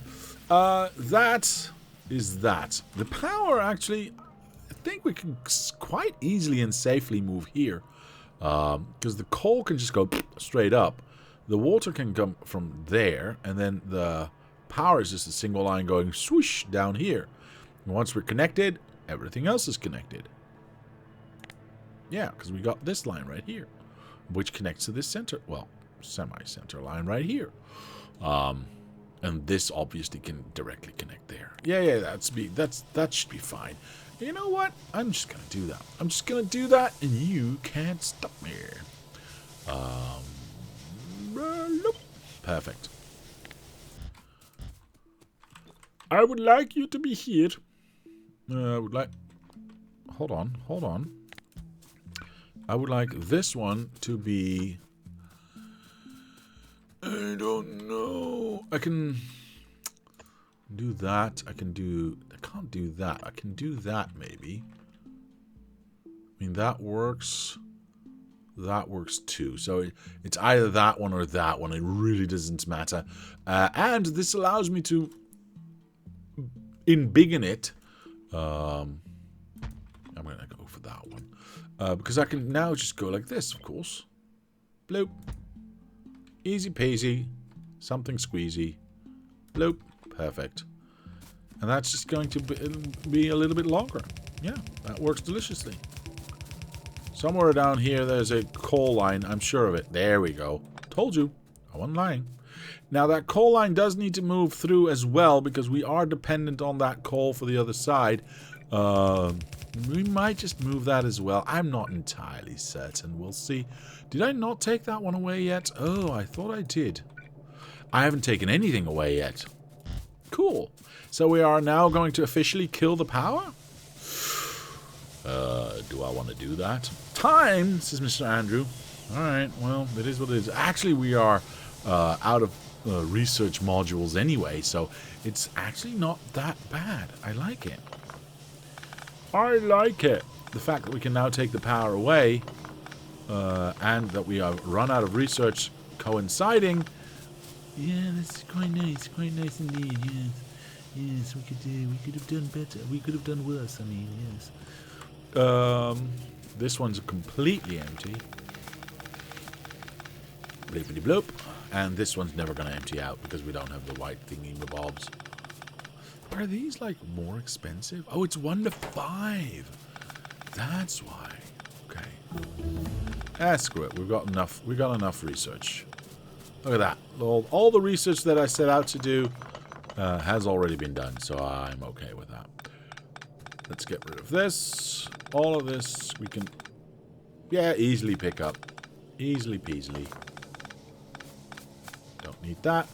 That is that. The power, actually, I think we can quite easily and safely move here. Because the coal can just go straight up. The water can come from there. And then the power is just a single line going swoosh down here. And once we're connected, everything else is connected. Yeah, because we got this line right here. Which connects to this center, well, semi-center line right here. And this obviously can directly connect there. Yeah, that should be fine. You know what? I'm just gonna do that. I'm just gonna do that, and you can't stop me. Perfect. I would like you to be here. I would like... Hold on. I would like this one to be... I don't know. I can do that. I can't do that. I can do that maybe. I mean, that works. That works too. So it's either that one or that one. It really doesn't matter. And this allows me to embiggen it. I'm going to go for that one. Because I can now just go like this, of course. Bloop. Easy peasy. Something squeezy. Bloop. Perfect. And that's just going to be a little bit longer. Yeah, that works deliciously. Somewhere down here there's a coal line. I'm sure of it. There we go. Told you. I wasn't lying. Now that coal line does need to move through as well because we are dependent on that coal for the other side. We might just move that as well. I'm not entirely certain. We'll see. Did I not take that one away yet? Oh, I thought I did. I haven't taken anything away yet. Cool. So we are now going to officially kill the power? Do I want to do that? Time, says Mr. Andrew. Alright, well, it is what it is. Actually, we are out of research modules anyway, so it's actually not that bad. I like it. I like it. The fact that we can now take the power away and that we have run out of research coinciding. Yeah, that's quite nice. Quite nice indeed, yes. Yes, we could have done better. We could have done worse, I mean, yes. This one's completely empty. Blippity bloop. And this one's never going to empty out because we don't have the white thingy-mabobs. Are these, like, more expensive? Oh, it's 1 to 5. That's why. Okay. Screw it. We've got enough. We got enough research. Look at that. All the research that I set out to do has already been done, so I'm okay with that. Let's get rid of this. All of this we can, yeah, easily pick up. Easily peasily. Don't need that.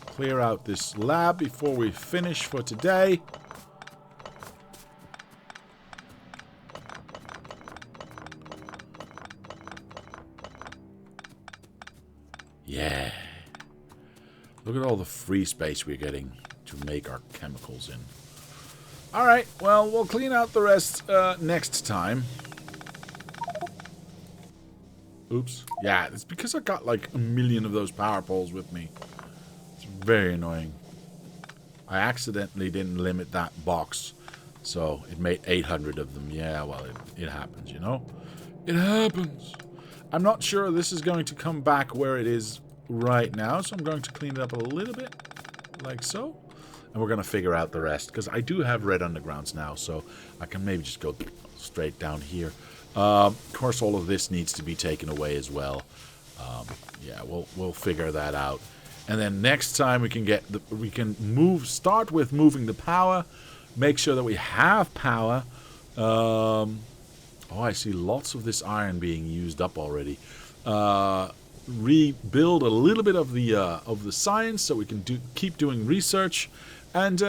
Clear out this lab before we finish for today. Yeah. Look at all the free space we're getting to make our chemicals in. Alright, well, we'll clean out the rest next time. Oops. Yeah, it's because I got like a million of those power poles with me. It's very annoying. I accidentally didn't limit that box, so it made 800 of them. Yeah, well, it happens, you know? It happens. I'm not sure this is going to come back where it is right now, so I'm going to clean it up a little bit, like so. And we're going to figure out the rest, because I do have red undergrounds now, so I can maybe just go straight down here. Of course, all of this needs to be taken away as well. Yeah, we'll figure that out. And then next time we can start with moving the power, make sure that we have power. Oh, I see lots of this iron being used up already. rebuild a little bit of the science so we can keep doing research, and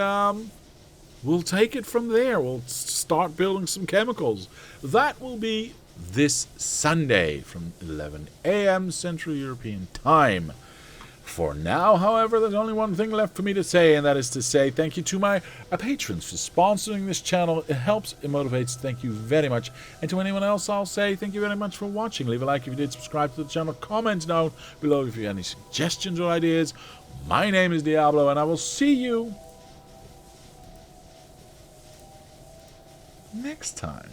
we'll take it from there. We'll start building some chemicals. That will be this Sunday from 11 a.m. Central European Time. For now, however, there's only one thing left for me to say, and that is to say thank you to my patrons for sponsoring this channel. It helps, it motivates. Thank you very much. And to anyone else, I'll say thank you very much for watching. Leave a like if you did, subscribe to the channel, comment down below if you have any suggestions or ideas. My name is Diablo, and I will see you next time.